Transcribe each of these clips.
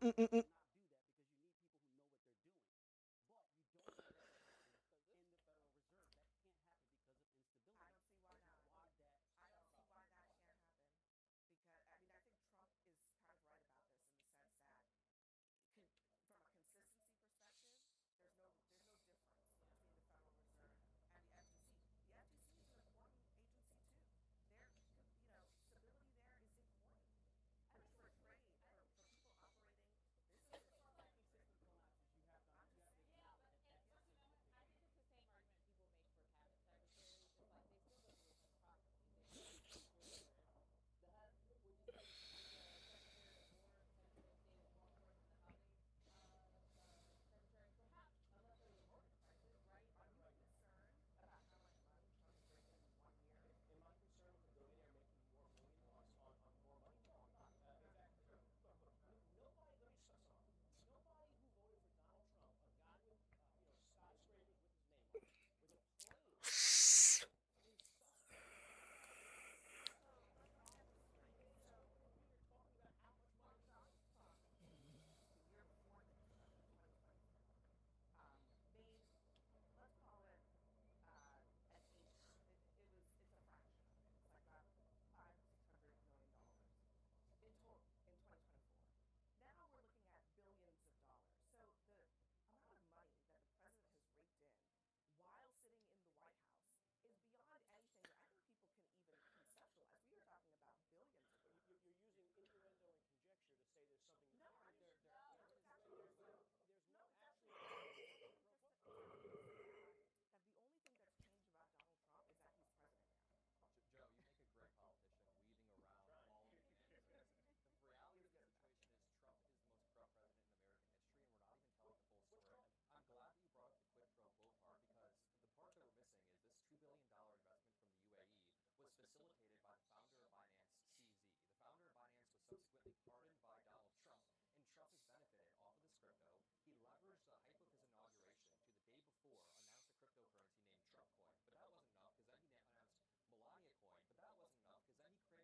Mm-mm-mm. I don't see why not. I don't see why that can't happen. Because I mean, I think Trump is kind of right about this in the sense that from a consistency perspective, there's no difference between the Federal Reserve and the FTC. The FTC is an important agency too. Their stability there is important. I mean, for trade, for people operating businesses. I'm just Yeah, but I think it's the same argument people make for cabinet secretaries. It's like they still go through the same process. You get where would you say the secretary of war, secretary of state is more important than the housing secretary? Perhaps, unless there's a mortgage crisis, right? are you concerned about how much money Trump is bringing in 1 year? Am I concerned with a billionaire making more million on more money? No, I'm not. Exactly. Look. Nobody. Let me just sum up. Nobody who voted for Donald Trump, a guy with skyscrapers with his name on it, with a plane is suffering right now. So let me get this straight. So we're here talking about how much money For he's Donald making. Trump, the year before this, in 2024, made, let's call it an eighth of it. It's a fraction of it. It's like about 500 to 600 million dollars in total in 2024. Now we're looking at billions of dollars. So the amount of money that the president has raked in while sitting in the White House is beyond anything that I think people can even conceptualize. We are talking about billions of But dollars. you're using innuendo and conjecture to say there's something. No, I'm just No, no. It's wait, actually wait, wait. true. There's no No, it's actually actual true. evidence. It's actually Go ahead. inconsistent with the fact that the only thing that's changed about Donald Trump is that he's president now. Joe, you make a great politician weaving I'm around trying. all of the answers. The reality of the situation is Trump is the most corrupt president in American history, and we're not even telling the full What's story. wrong? I'm glad that you brought up the quid pro quo part because the part that we're missing is this $2 billion investment from the UAE was facilitated by the founder of Binance, CZ. The founder of Binance was subsequently pardoned by Donald Trump, and Trump has benefited off of this crypto. He leveraged the hype of his inauguration to the day before announce a cryptocurrency named Trump Coin. But that wasn't enough because then he announced Melania Coin, but that wasn't enough because then he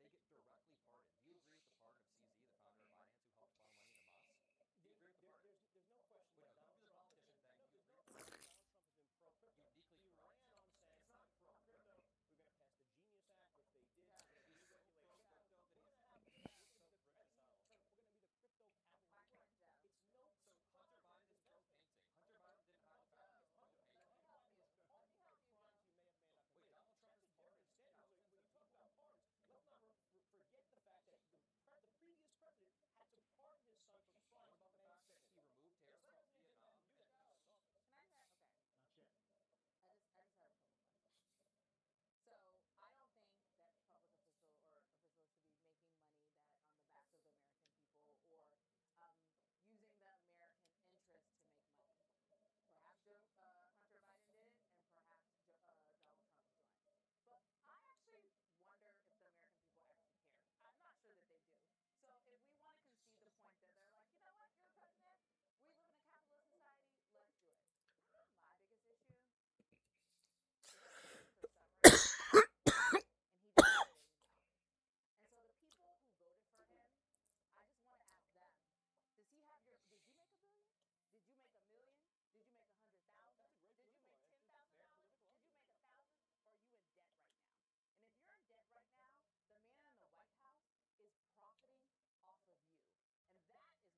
created this pardon economy where people can pay into his campaigns or his family and they get directly pardoned. Do you agree with the pardon of CZ, the founder of Binance, who helped funnel money into Moss? Do you agree with the pardon? There's no question Wait, that no, you Donald do the Trump has politician been thing. no. Do you There's agree no with the question that pardon? Donald Trump has been pro crypto. Uniquely He correct. ran on saying It's I'm not pro pro crypto. crypto. We're going to pass the Genius Act, which they did. Yeah. We're going to He's so deregulate pro crypto. crypto that We're he's going to have he's we're so going to be quick to sell. we're going to be the crypto capital My of the point, world. Joe. It's no So Hunter surprise. Biden is pro Exactly. painting. Hunter Biden didn't hide the fact that he's pro Let painting. me help you. Let me help Are you, crimes Joe. you may have may not Wait, committed. Donald Trump That's is a different pardoned standard. So when you thousands of talk about people. pardons, let's not forget the fact that the previous president had to pardon his son for What crimes about that the may have fact that sickened. he removed The terrorists from president didn't have to Vietnam do and that. he Joe, sucked? can I say okay? Not yet. I just have a couple questions. So I don't think that public official or officials should be making money that on the backs of the American people or using the American interest to make money. Perhaps Hunter Biden did it, and perhaps Donald Trump is doing it. But I actually wonder if the American people actually care. I'm not sure that they do. So if we want to concede the point that they're like, you know what, you're the president. We live in a capitalist society. Let's do it. I think my biggest issue is that he thinks they're suffering in silence, and he doesn't say it enough. And so the people who voted for him, I just want to ask them: Did you make a billion? Did you make a million? Did you make 100,000? That's a great Did you political make argument. ten It's a thousand fair dollars? political Did you argument. make 1,000? Or are you in debt right now? And if you're in debt right now, the man in the White House is profiting off of you, and that is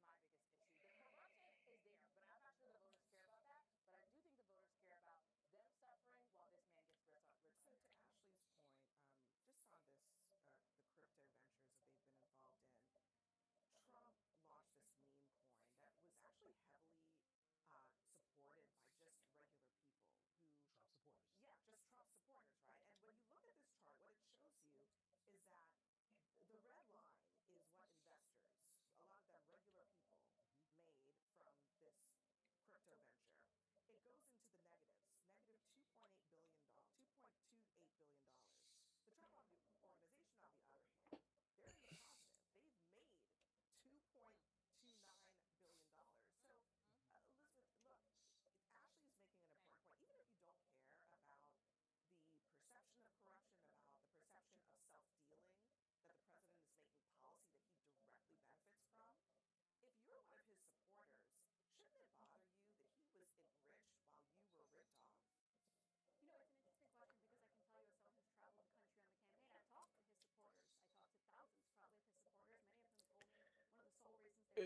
$2 billion I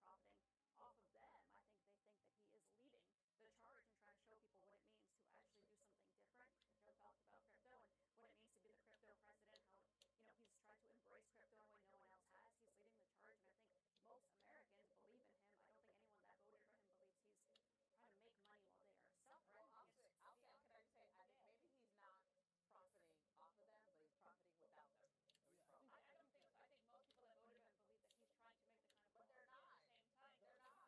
don't think anyone thinks he's profiting off of them. I think they think that he is leading the charge and trying to show people what it means to actually do something different. Joe talked about crypto and what it means to be the crypto president, how he's tried to embrace crypto in a way no one else has. He's leading the charge, and I think most Americans believe in him. I don't think anyone that voted for him believes he's trying to make money while they are Well, suffering. I'll say, can I just say, I think maybe he's not profiting off of them, but he's profiting without them. Yeah, I don't think so. I think most people that voted for him believe that he's trying to make the kind of But policy they're at the not. same time. They're not.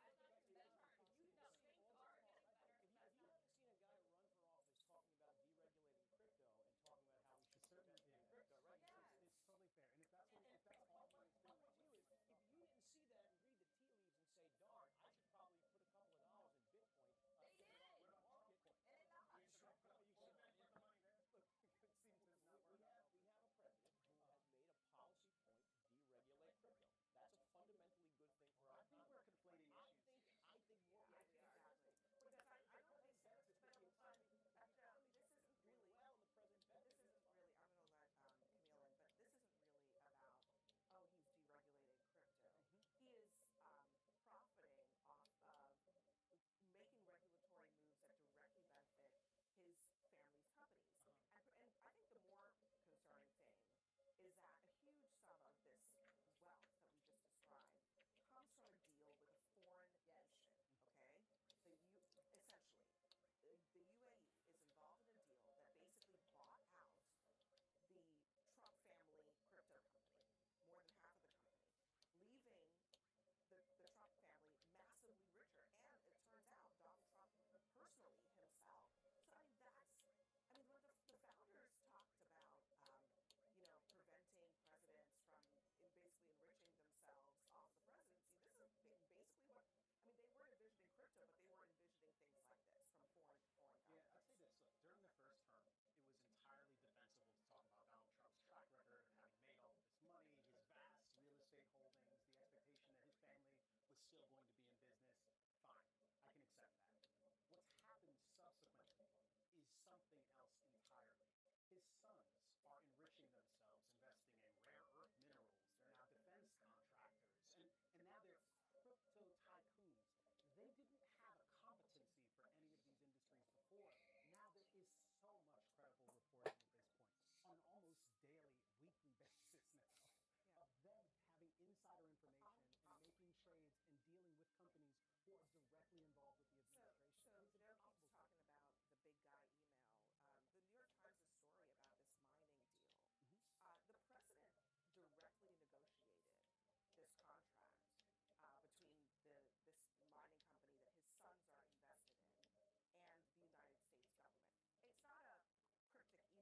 That's not true. They That's not are. true. if you didn't No, see things all are the getting better. if That's you not haven't seen a guy run for office talking about deregulating crypto and talking about how we He should certainly protect did. crypto, right? Yes. It's totally fair. And if that's what My point to you is, if you didn't see that and read the tea leaves and say, "Darn, I should probably put a couple of dollars in Bitcoin," They did. in the market, And it lost. Is the money there? Look, it seems to not work out. we have a president who has made a policy point to deregulate crypto. That's a fundamentally good thing for our I think we're conflating issues. I think more Yeah, people are. exactly. Because I don't think Federal funds. This isn't Doing really. well and the president This isn't really. I'm going to let Camille in, but this isn't really about. Oh, he's deregulating crypto. He is profiting off of making regulatory moves that directly benefit his family's companies. And I think the more concerning thing is that a huge sum of this wealth that we just described comes from a deal with a foreign Yes. nation. Okay, essentially the UAE is involved in a deal that basically bought out the Trump family crypto company, more than half of the company, leaving the Trump family massively richer. And it turns out Donald Trump personally himself. So when the founders talked about preventing presidents from basically enriching themselves off of the presidency, this is basically what they weren't envisioning crypto, but they were envisioning things like this from foreign Yeah, governments. I'd say this. Look, during the first term, it was entirely defensible to talk about Donald Trump's track record of having made all of this money, his vast real estate holdings, the expectation that his family was still going to be in business. Fine, I can accept that. What's happened subsequently is something else entirely. His sons are enriching themselves, investing in rare earth minerals. They're now defense contractors, and now they're crypto tycoons. They didn't have a competency for any of these industries before. Now there is so much credible reporting at this point on an almost daily, weekly basis now of them having insider information and making trades and dealing with companies who are directly involved with the administration. So It's Joe impossible keeps to talking about the big guy email. The New York Times' story about this mining deal. The president directly negotiated this contract between this mining company that his sons are invested in and the United States government. It's not a cryptic email.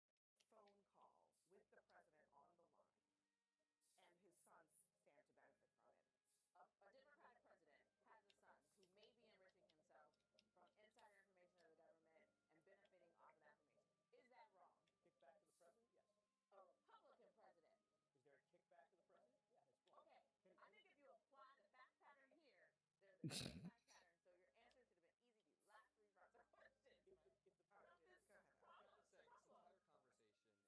It's an actual phone call with the president on the line, and his sons stand to benefit from it. A Democratic president has a son who may be enriching himself from insider information of the government and benefiting off of that information. Is that wrong? Kickback to the president? Yes. A Republican president. Is there a kickback to the president? Yeah, it's wrong. Okay, I think if you apply the fact pattern here, there's a clear fact pattern. So your answer should have been easy to you. Last 3 parts of the question. If the All right, Trump is go ahead. I have to say, this problem. entire conversation is infuriating. If there was a Biden coin or an Obama coin considered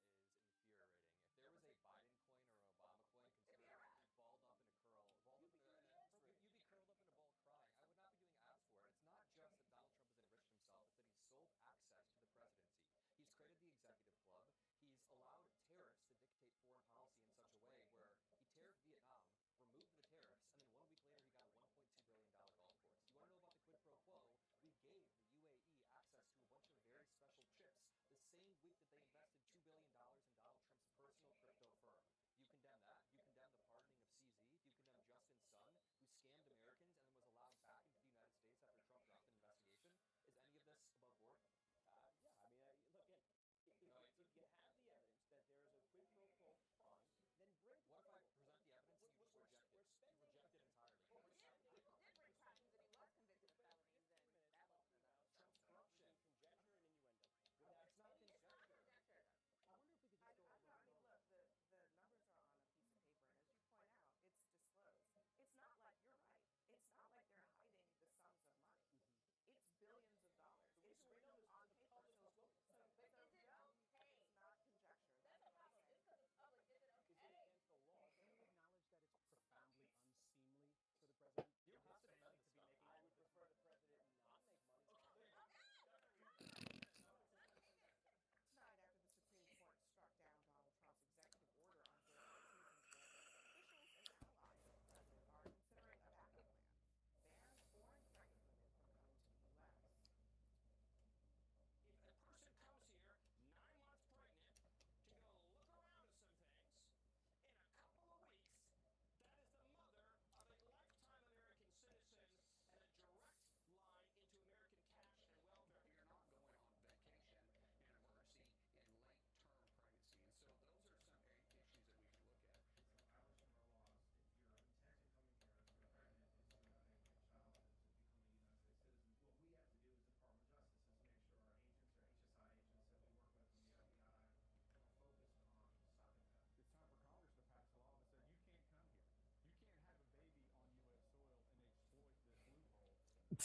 It'd be a wrap. balled up in a curl, you'd be curled up in a ball crying. I would not be doing ads for it. It's not just that Donald Trump has enriched himself, it's that he's sold access to the presidency. He's created the executive club. He's allowed tariffs to dictate foreign policy in such a way where he tariffed Vietnam, removed the tariffs, and then 1 week later he got a $1.2 billion golf course.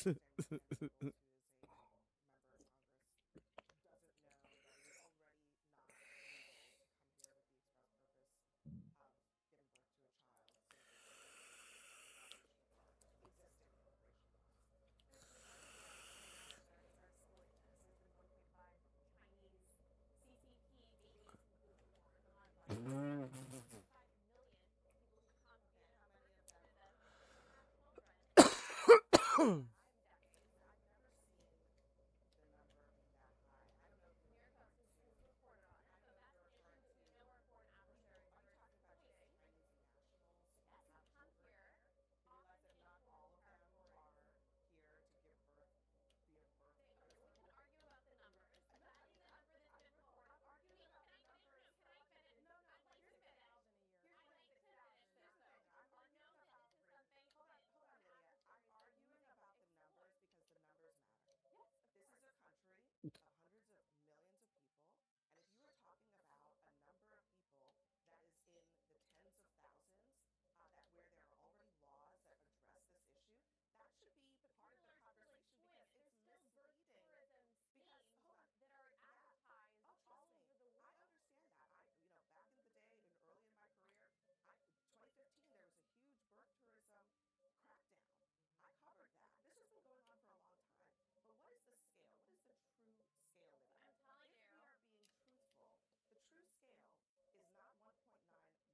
Sandy Gonzalez, who is a member of Congress, doesn't know that it is already not legal to come here with the express purpose of giving birth to a child so that they can take it in violation of our existing immigration laws. There's been argument in America to start exploiting this. There's been 1.5 Chinese CCP babies who were born on bus tours. 1.5 million people who come Okay, here how to many of them? Canada to have children. For decades. I've never seen the number be that high. I don't know if you're America referring to. is reported on. I So don't know if that's you're an issue referring that to. we know our foreign adversaries Are you are talking about just facing. Chinese nationals who Yes, who have come children? here Do you realize often that in not foreign all of them territory. are here to give birth via birth Okay, we can control? argue about the numbers, No, but I think the number that's been no, reported. I'm arguing Can about the I finish? numbers. No, can I finish? No, no, I'd like like to finish. 6,000 a year. I'd Like like to 6,000. finish.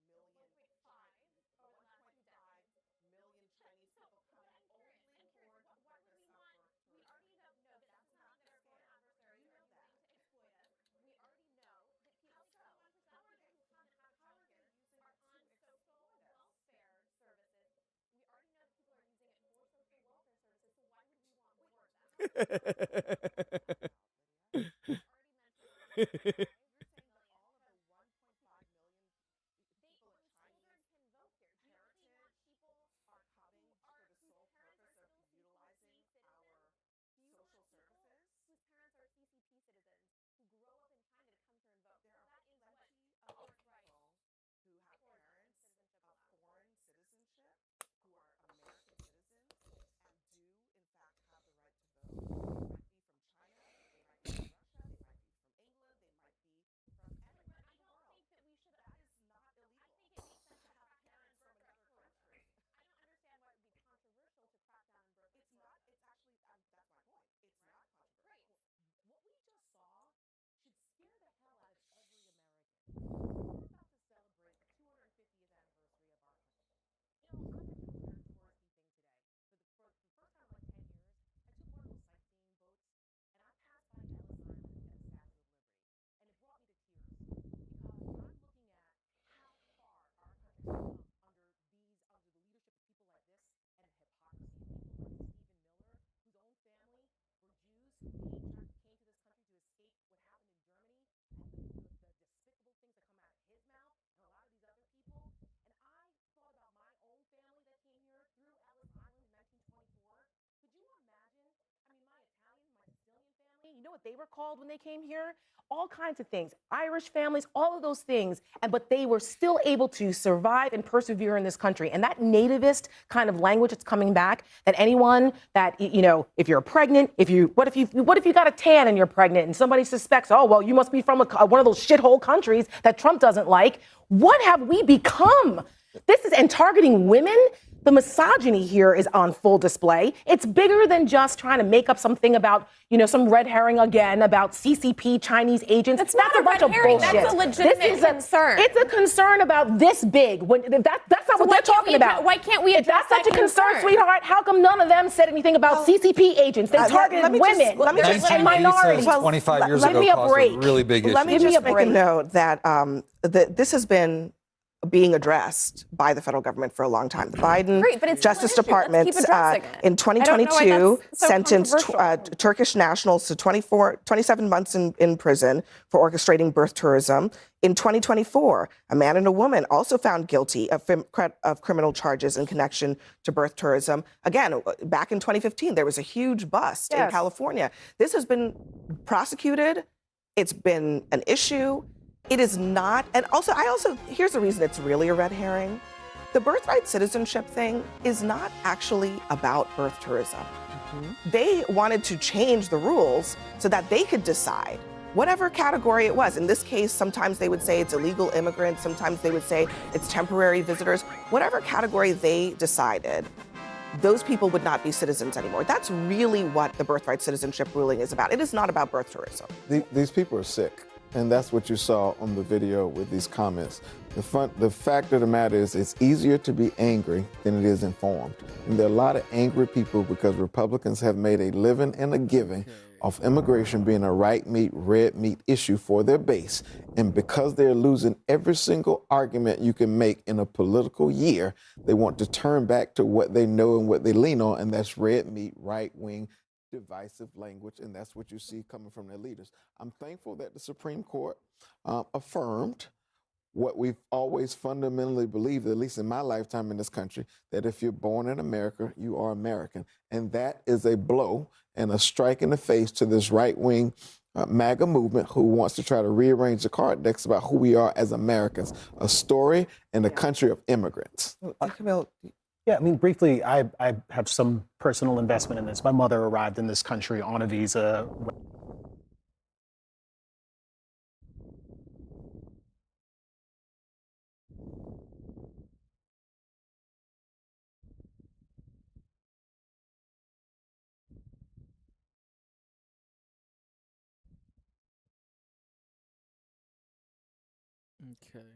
Here's the thing. I'm I'll arguing note that about into bringing. something Hold on, that hold on, foreign Lydia. I'm adversaries are arguing using to about the exploit. numbers because the numbers matter. Yes, of This is course. a country of hundreds of millions of people, and if you are talking about a number of people that is in the tens of thousands, that where there are already laws that address this issue, that should be But part of people the are still conversation because exploiting. it's There's still birth misleading. tourism Because schemes hold on, that are yeah, advertised oh all trust me, over the I world. understand that. Back in the day, and early in my career, 2015, there was a huge birth tourism crackdown. I covered that. This has been going on for a long time. But what is the scale? What is the true scale, But Lydia? I'm telling If you, we are being truthful, the true scale is not 1.9 million 1.5 over the last 2 1.5 decades. million Chinese So, people but coming only I'm curious. for the Why would purpose we of want? birth We tourism. already know that this That's is not something the that our foreign scale. adversaries You are know using that. to exploit us. We already know that How 71% so? of people who come and have a How child are they here using are it to on social exploit us? welfare services. We already know that people are using it for social welfare services. So why would we want Wait, more of that? how many children are we talking about, Lydia? I've already mentioned 1.5 You're saying that million all of the 1.5 million people of whose children Chinese can vote here. Do you not think more heritage people are coming for the whose sole parents are purpose of still utilizing CCP citizens? our Do you want social people services? whose parents are CCP citizens who grow up in China to come here and vote? There Because are that is what plenty of foreign rights people who have and parents citizenship of allows. foreign citizenship who are American citizens and do, in fact, have the right to vote. They might be from China, they might be from Russia, they might be from England, they might be from But anywhere I in the don't world. think that we should. That is not I illegal think it makes sense to to have crack down on parents birth from another control. country. I don't understand why it would be controversial to crack down on birth It's control. not, it's actually, that's my point. It's Right? not Great. controversial. What we just saw should scare the hell out of every American. We're about to celebrate the 250th anniversary of our country. I'm in a weird touristy thing today. For the first time in like 10 years, I took one of those sightseeing boats and I passed by Ellis Island and the Statue of Liberty. And it brought me to tears because I'm looking at how far our country has come under the leadership of people like this and the hypocrisy of people like Stephen Miller, whose own family were Jews who came to this country to escape what happened in Germany and the despicable things that come out of his mouth and a lot of these other people. And I thought about my own family that came here through Ellis Island in 1924. Could you imagine? I mean, my Italian, my Sicilian family, you know what they were called when they came here? All kinds of things, Irish families, all of those things. But they were still able to survive and persevere in this country. And that nativist kind of language that's coming back, that anyone that, if you're pregnant, what if you got a tan and you're pregnant and somebody suspects, oh, well, you must be from one of those shithole countries that Trump doesn't like. What have we become? And targeting women. The misogyny here is on full display. It's bigger than just trying to make up something about, some red herring again about CCP Chinese agents. That's not a bunch of bullshit. That's a legitimate concern. It's a concern about this big. That's not what they're talking about. Why can't we address that concern? If that's such a concern, sweetheart, how come none of them said anything about CCP agents? They targeted women and minorities. 25 years Give ago me a caused break. a really big issue. Let me just make a note that this has been being addressed by the federal government for a long time. The Biden Justice Department in 2022 sentenced Turkish nationals to 27 months in prison for orchestrating birth tourism. In 2024, a man and a woman also found guilty of criminal charges in connection to birth tourism. Again, back in 2015, there was a huge bust in California. This has been prosecuted. It's been an issue. It is not, and here's the reason it's really a red herring. The birthright citizenship thing is not actually about birth tourism. They wanted to change the rules so that they could decide whatever category it was. In this case, sometimes they would say it's illegal immigrants, sometimes they would say it's temporary visitors. Whatever category they decided, those people would not be citizens anymore. That's really what the birthright citizenship ruling is about. It is not about birth tourism. These people are sick, and that's what you saw on the video with these comments. The fact of the matter is it's easier to be angry than it is informed. And there are a lot of angry people because Republicans have made a living and a giving off immigration being a right meat, red meat issue for their base. And because they're losing every single argument you can make in a political year, they want to turn back to what they know and what they lean on, and that's red meat, right-wing, divisive language, and that's what you see coming from their leaders. I'm thankful that the Supreme Court affirmed what we've always fundamentally believed, at least in my lifetime in this country, that if you're born in America, you are American. And that is a blow and a strike in the face to this right-wing MAGA movement who wants to try to rearrange the card decks about who we are as Americans, a story and a country of immigrants. Yeah, I mean, briefly, I have some personal investment in this. My mother arrived in this country on a visa. Okay.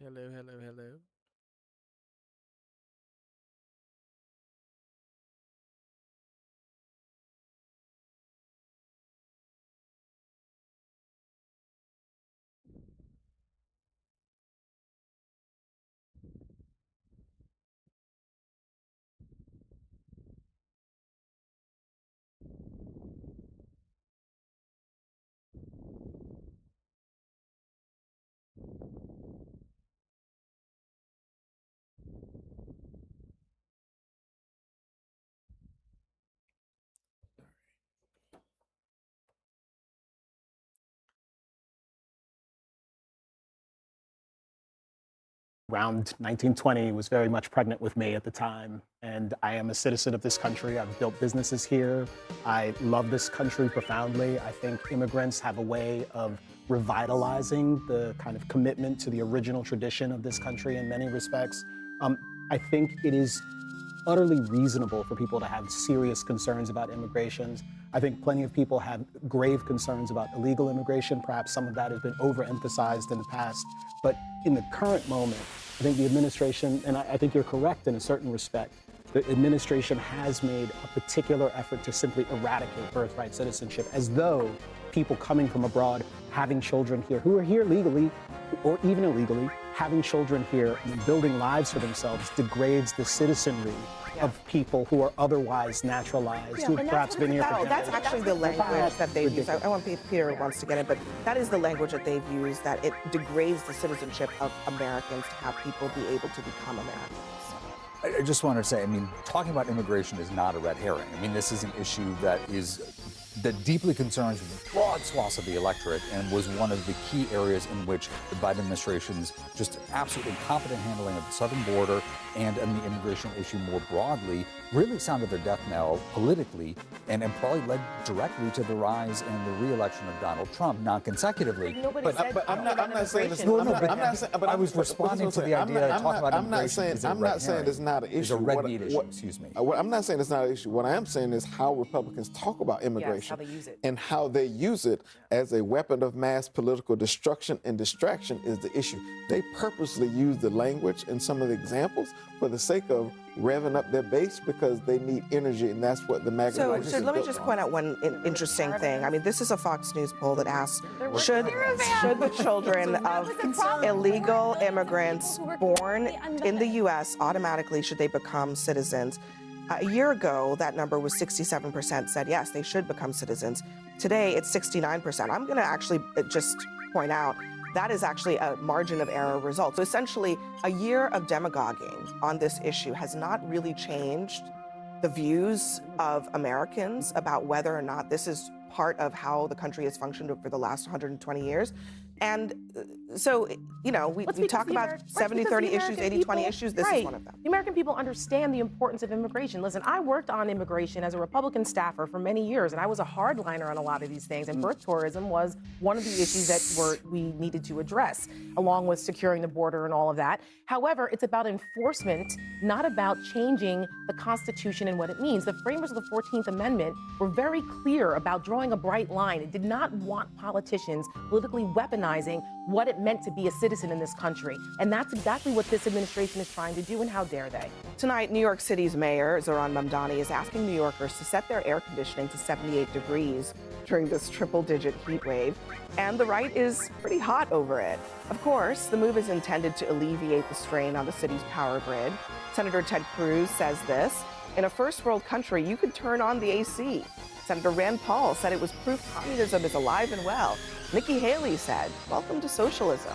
Hello, hello, hello. Around 1920 was very much pregnant with me at the time. And I am a citizen of this country. I've built businesses here. I love this country profoundly. I think immigrants have a way of revitalizing the kind of commitment to the original tradition of this country in many respects. I think it is utterly reasonable for people to have serious concerns about immigration. I think plenty of people have grave concerns about illegal immigration. Perhaps some of that has been overemphasized in the past. But in the current moment, I think the administration, and I think you're correct in a certain respect, the administration has made a particular effort to simply eradicate birthright citizenship, as though people coming from abroad, having children here, who are here legally or even illegally, having children here and building lives for themselves degrades the citizenry of people who are otherwise naturalized, who have perhaps been here for That's actually the language that they've used. I want Peter wants to get it, but that is the language that they've used, that it degrades the citizenship of Americans to have people be able to become Americans. I just wanted to say, I mean, talking about immigration is not a red herring. I mean, this is an issue that deeply concerns broad swaths of the electorate and was one of the key areas in which the Biden administration's just absolutely incompetent handling of the southern border and the immigration issue more broadly really sounded their death knell politically and probably led directly to the rise and the re-election of Donald Trump, non-consecutively. But I'm not saying this. But I was responding to the idea of talking about immigration. I'm not saying it's not an issue. It's a red meat issue, excuse me. I'm not saying it's not an issue. What I am saying is how Republicans talk about immigration and how they use it as a weapon of mass political destruction and distraction is the issue. They purposely use the language and some of the examples for the sake of revving up their base because they need energy, and that's what the MAGA So let me just point out one interesting thing. I mean, this is a Fox News poll that asks, should the children of illegal immigrants born in the U.S. automatically, should they become citizens? A year ago, that number was 67% said yes, they should become citizens. Today, it's 69%. I'm going to actually just point out that is actually a margin of error result. So essentially, a year of demagoguing on this issue has not really changed the views of Americans about whether or not this is part of how the country has functioned over the last 120 years. And so, you know, we talk about 70-30 issues, 80-20 issues. This is one of them. The American people understand the importance of immigration. Listen, I worked on immigration as a Republican staffer for many years, and I was a hardliner on a lot of these things. And birth tourism was one of the issues that we needed to address, along with securing the border and all of that. However, it's about enforcement, not about changing the Constitution and what it means. The framers of the 14th Amendment were very clear about drawing a bright line. It did not want politicians politically weaponizing what it meant to be a citizen in this country. And that's exactly what this administration is trying to do, and how dare they? Tonight, New York City's mayor, Zohran Mamdani, is asking New Yorkers to set their air conditioning to 78 degrees during this triple-digit heat wave, and the right is pretty hot over it. Of course, the move is intended to alleviate the strain on the city's power grid. Senator Ted Cruz says this: in a first-world country, you could turn on the AC. Senator Rand Paul said it was proof communism is alive and well. Nikki Haley said, welcome to socialism.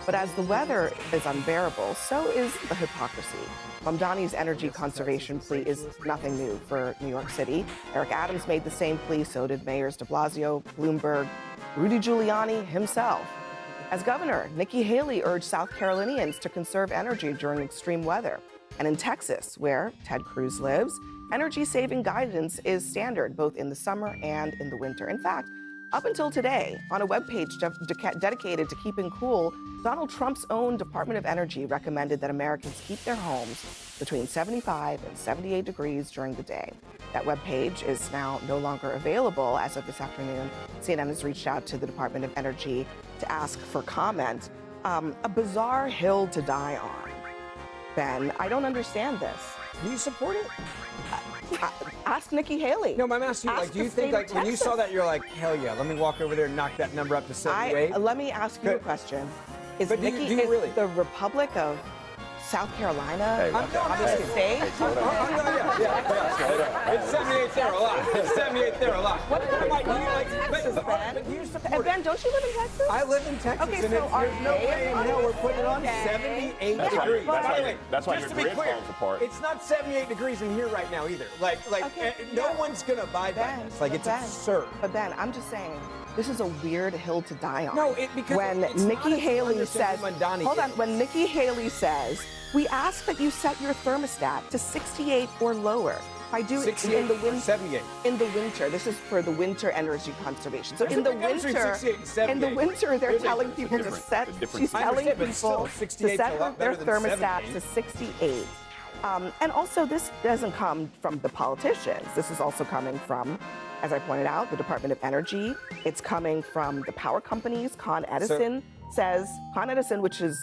But as the weather is unbearable, so is the hypocrisy. Mamdani's energy conservation plea is nothing new for New York City. Eric Adams made the same plea, so did Mayors de Blasio, Bloomberg, Rudy Giuliani himself. As governor, Nikki Haley urged South Carolinians to conserve energy during extreme weather. And in Texas, where Ted Cruz lives, energy-saving guidance is standard both in the summer and in the winter. In fact, up until today, on a webpage dedicated to keeping cool, Donald Trump's own Department of Energy recommended that Americans keep their homes between 75 and 78 degrees during the day. That webpage is now no longer available as of this afternoon. CNN has reached out to the Department of Energy to ask for comment. A bizarre hill to die on. Ben, I don't understand this. Do you support it? Ask Nikki Haley. No, I'm asking you, like, do you think, like, when you saw that, you're like, hell yeah, let me walk over there and knock that number up to 78? Let me ask you a question. Is Nikki really? The Republic of South Carolina? I'm asking. State? Yeah. It's 78 there a lot. It's 78 there a lot. What about but you support and Ben, don't you live in Texas? I live in Texas, okay, and so there's no way in hell we're putting it on 78 degrees. That's why your grid falls apart. It's not 78 degrees in here right now either. No one's gonna buy that. Like, it's absurd. But Ben, I'm just saying, this is a weird hill to die on. No, because when Nikki Haley says, hold on, when Nikki Haley says, we ask that you set your thermostat to 68 or lower. By doing it in the winter, 78. In the winter, this is for the winter energy conservation. So in the winter, they're telling people to set. She's telling people to set their thermostat to 68. And also, this doesn't come from the politicians. This is also coming from, as I pointed out, the Department of Energy. It's coming from the power companies. Con Edison, which is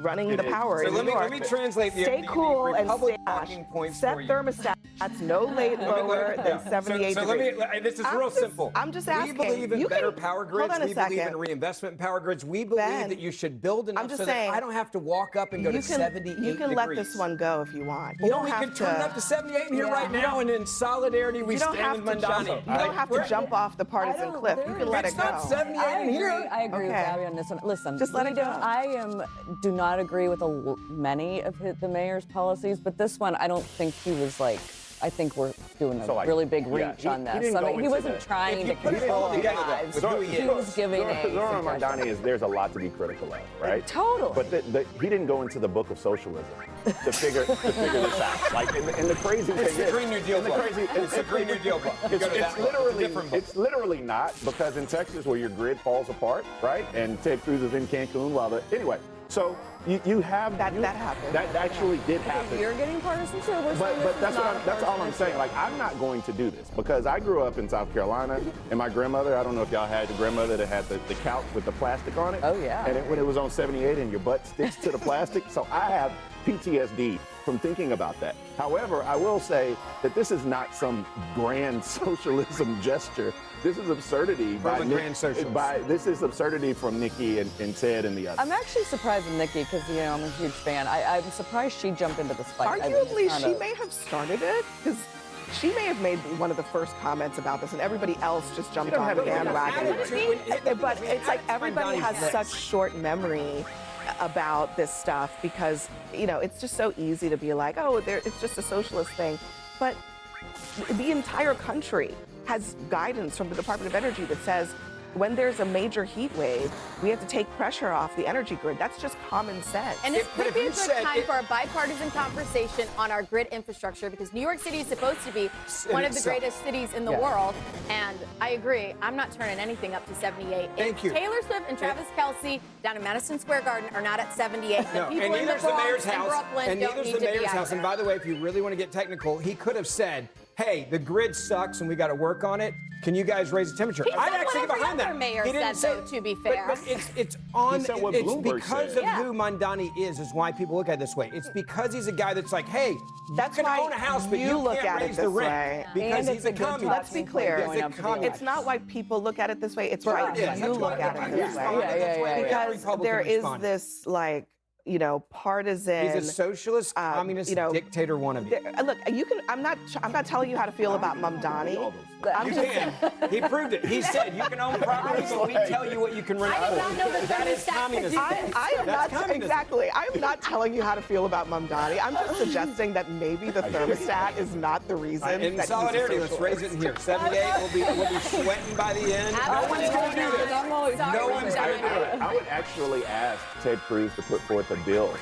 running the power in New York. Let me translate the Stay cool and stay talking points set for you. thermostats no lower than 78 degrees. This is real simple. I'm just asking. We believe in better power grids. We believe in reinvestment in power grids. We believe that you should build enough so that I don't have to walk up and go to 78 degrees. You can let this one go if you want. We can turn it up to 78 in here right now, and in solidarity we stand with Mamdani. You don't have to jump off the partisan cliff. You can let it go. It's not 78 in here. I agree with Abby on this one. Listen, just let it go. I do not agree with many of the mayor's policies, but this one, I don't think he was like. I think we're doing a really big reach on this. He wasn't trying to control our lives. He was giving Zohran Mamdani there's a lot to be critical of, right? Totally. But he didn't go into the book of socialism to figure this out. Like, and the crazy thing is, the Green New Deal book. It's the Green New Deal book. It's literally not, because in Texas where your grid falls apart, right? And Ted Cruz is in Cancun anyway. So you have that happened. That actually did happen. You're getting partisan too. But that's all I'm saying. Like, I'm not going to do this because I grew up in South Carolina, and my grandmother, I don't know if y'all had the grandmother that had the couch with the plastic on it. Oh yeah. And when it was on 78 and your butt sticks to the plastic. So I have PTSD from thinking about that. However, I will say that this is not some grand socialism gesture. This is absurdity this is absurdity from Nikki and Ted and the others. I'm actually surprised with Nikki because, I'm a huge fan. I'm surprised she jumped into this fight. Arguably, she may have started it because she may have made one of the first comments about this, and everybody else just jumped on the bandwagon. But it's like everybody has such short memory about this stuff because, it's just so easy to be like, oh, it's just a socialist thing. But the entire country has guidance from the Department of Energy that says when there's a major heat wave, we have to take pressure off the energy grid. That's just common sense. And this could be a good time for a bipartisan conversation on our grid infrastructure, because New York City is supposed to be one of the greatest cities in the world. And I agree, I'm not turning anything up to 78. Thank you. Taylor Swift and Travis Kelce down in Madison Square Garden are not at 78. No, And people and in the neither's the mayor's Bronx and house. Brooklyn And don't neither's need the to be mayor's house. either. And by the way, if you really want to get technical, he could have said, hey, the grid sucks and we got to work on it. Can you guys raise the temperature? He said I'd actually what get behind every other that. mayor He didn't said, say, though, to be fair. But it's on. He said what It's Bloomberg because said. of who Mamdani is why people look at it this way. It's because he's a guy that's like, hey, That's you can why own a house, but you look can't at it raise the this rent way. because And he's it's a a good communist. Let's be clear. He's a communist. It's not why people look at it this way. It's why Sure it is. you That's look why at it this way. Because there is this like, partisan. He's a socialist, communist, dictator wannabe. Look, you can. I'm not telling you how to feel about Mamdani. You can. He proved it. He said you can own property, but we tell you what you can rent I for. did not know that That is thermostat communism. I am That's not communism. exactly. I am not telling you how to feel about Mamdani. I'm just suggesting that maybe the thermostat is not the reason. In that solidarity, he's a let's raise it in here. 78. We'll be sweating by the end. No one's going to do this. No one's going to do it. I would actually ask Ted Cruz to put forth a bill,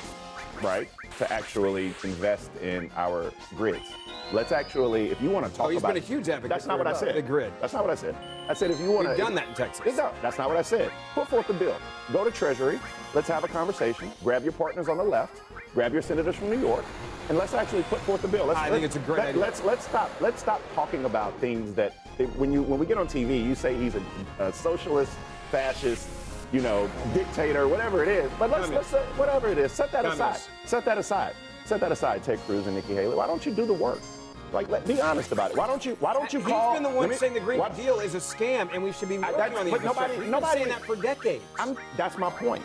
right, to actually invest in our grids. Let's actually, if you want to talk about... He's been a huge advocate. That's not what I said. The grid. That's not what I said. I said if you want to... We've done that in Texas. No, that's not what I said. Put forth the bill. Go to Treasury. Let's have a conversation. Grab your partners on the left. Grab your senators from New York. And let's actually put forth the bill. I think it's a great idea. Let's stop talking about things that when we get on TV, you say he's a socialist, fascist, dictator, whatever it is. But let's whatever it is, set that aside. Set that aside. Set that aside, Ted Cruz and Nikki Haley. Why don't you do the work? Be honest about it. Why don't you call? He's been the one saying the Green Deal is a scam and we should be working on the infrastructure. He's been saying that for decades. That's my point.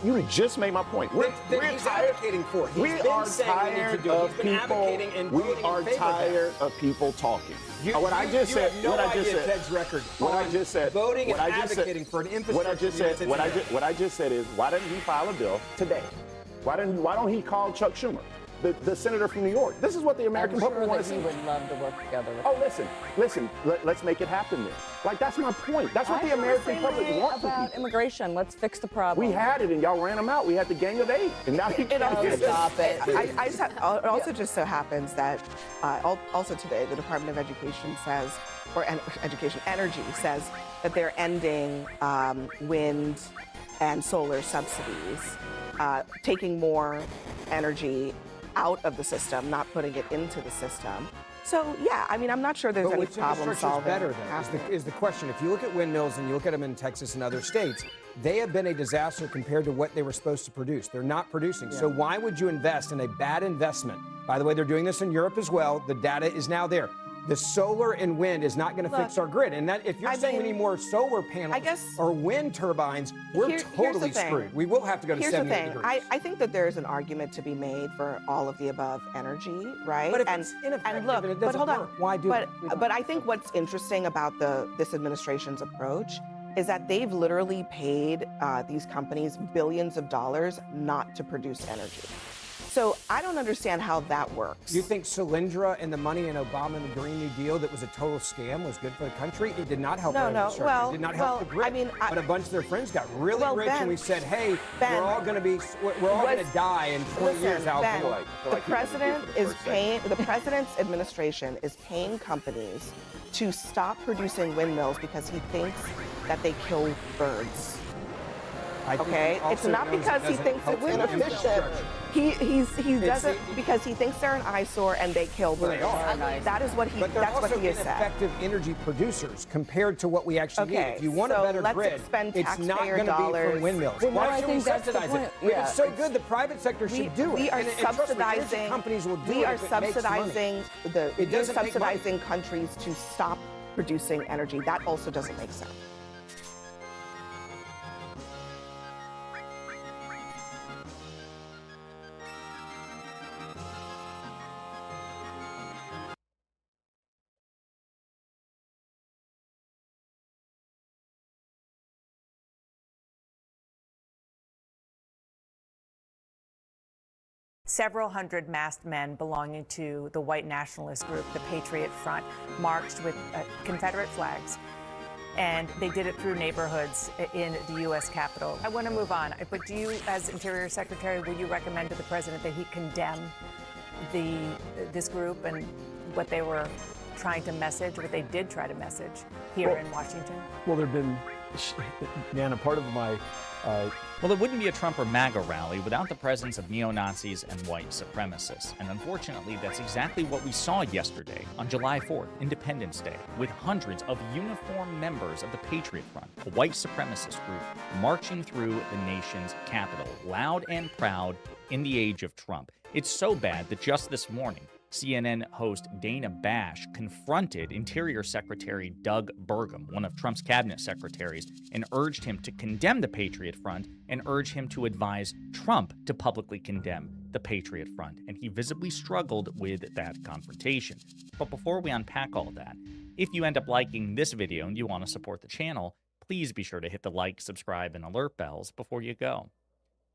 You just made my point. We're advocating for it. We are tired of people. We are tired of people talking. What I just said. What I just said. Voting and advocating for an infrastructure. What I just said is, why didn't he file a bill today? Why don't he call Chuck Schumer, the senator from New York? This is what the American public wants to see. We would love to work together. Oh, listen. Let's make it happen then. That's my point. That's what the American public wants from people. Immigration. Let's fix the problem. We had it, and y'all ran them out. We had the Gang of Eight, and now you can't stop it. It also just so happens that also today the Department of Education says, or Energy says that they're ending wind and solar subsidies, taking more energy out of the system, not putting it into the system. So yeah, I'm not sure there's any problem solving. Better then is the question. If you look at windmills and you look at them in Texas and other states, they have been a disaster compared to what they were supposed to produce. They're not producing. Yeah. So why would you invest in a bad investment? By the way, they're doing this in Europe as well. The data is now there. The solar and wind is not going to fix our grid. And that, if you're saying we need more solar panels or wind turbines, we're totally screwed. We will have to go to 78 degrees. I think that there's an argument to be made for all of the above energy, right? But if it's ineffective and it doesn't work, why do it? But I think what's interesting about this administration's approach is that they've literally paid these companies billions of dollars not to produce energy. So I don't understand how that works. You think Solyndra and the money in Obama and the Green New Deal that was a total scam was good for the country? It did not help our infrastructure. It did not help the grid. But a bunch of their friends got really rich, and we said, hey, we're all going to die in 20 years. The president is paying. The president's administration is paying companies to stop producing windmills because he thinks that they kill birds. It's not because he thinks it's inefficient. He does it because he thinks they're an eyesore and they kill birds. They are. That is what he. But they're that's also what he has said. ineffective energy producers compared to what we actually need. If you want a better grid, it's not going to be from windmills. Why should we subsidize it? If it's so good, the private sector should do it. We are subsidizing. Companies will do it. We are subsidizing countries to stop producing energy. That also doesn't make sense. Several hundred masked men belonging to the white nationalist group, the Patriot Front, marched with Confederate flags, and they did it through neighborhoods in the U.S. Capitol. I want to move on, but do you, as Interior Secretary, will you recommend to the president that he condemn this group and what they were trying to message, what they did try to message here in Washington? Well, there have been, Nana, part of my... Well, it wouldn't be a Trump or MAGA rally without the presence of neo-Nazis and white supremacists. And unfortunately, that's exactly what we saw yesterday on July 4th, Independence Day, with hundreds of uniformed members of the Patriot Front, a white supremacist group, marching through the nation's capital, loud and proud in the age of Trump. It's so bad that just this morning, CNN host Dana Bash confronted Interior Secretary Doug Burgum, one of Trump's cabinet secretaries, and urged him to condemn the Patriot Front and urge him to advise Trump to publicly condemn the Patriot Front. And he visibly struggled with that confrontation. But before we unpack all that, if you end up liking this video and you want to support the channel, please be sure to hit the like, subscribe, and alert bells before you go.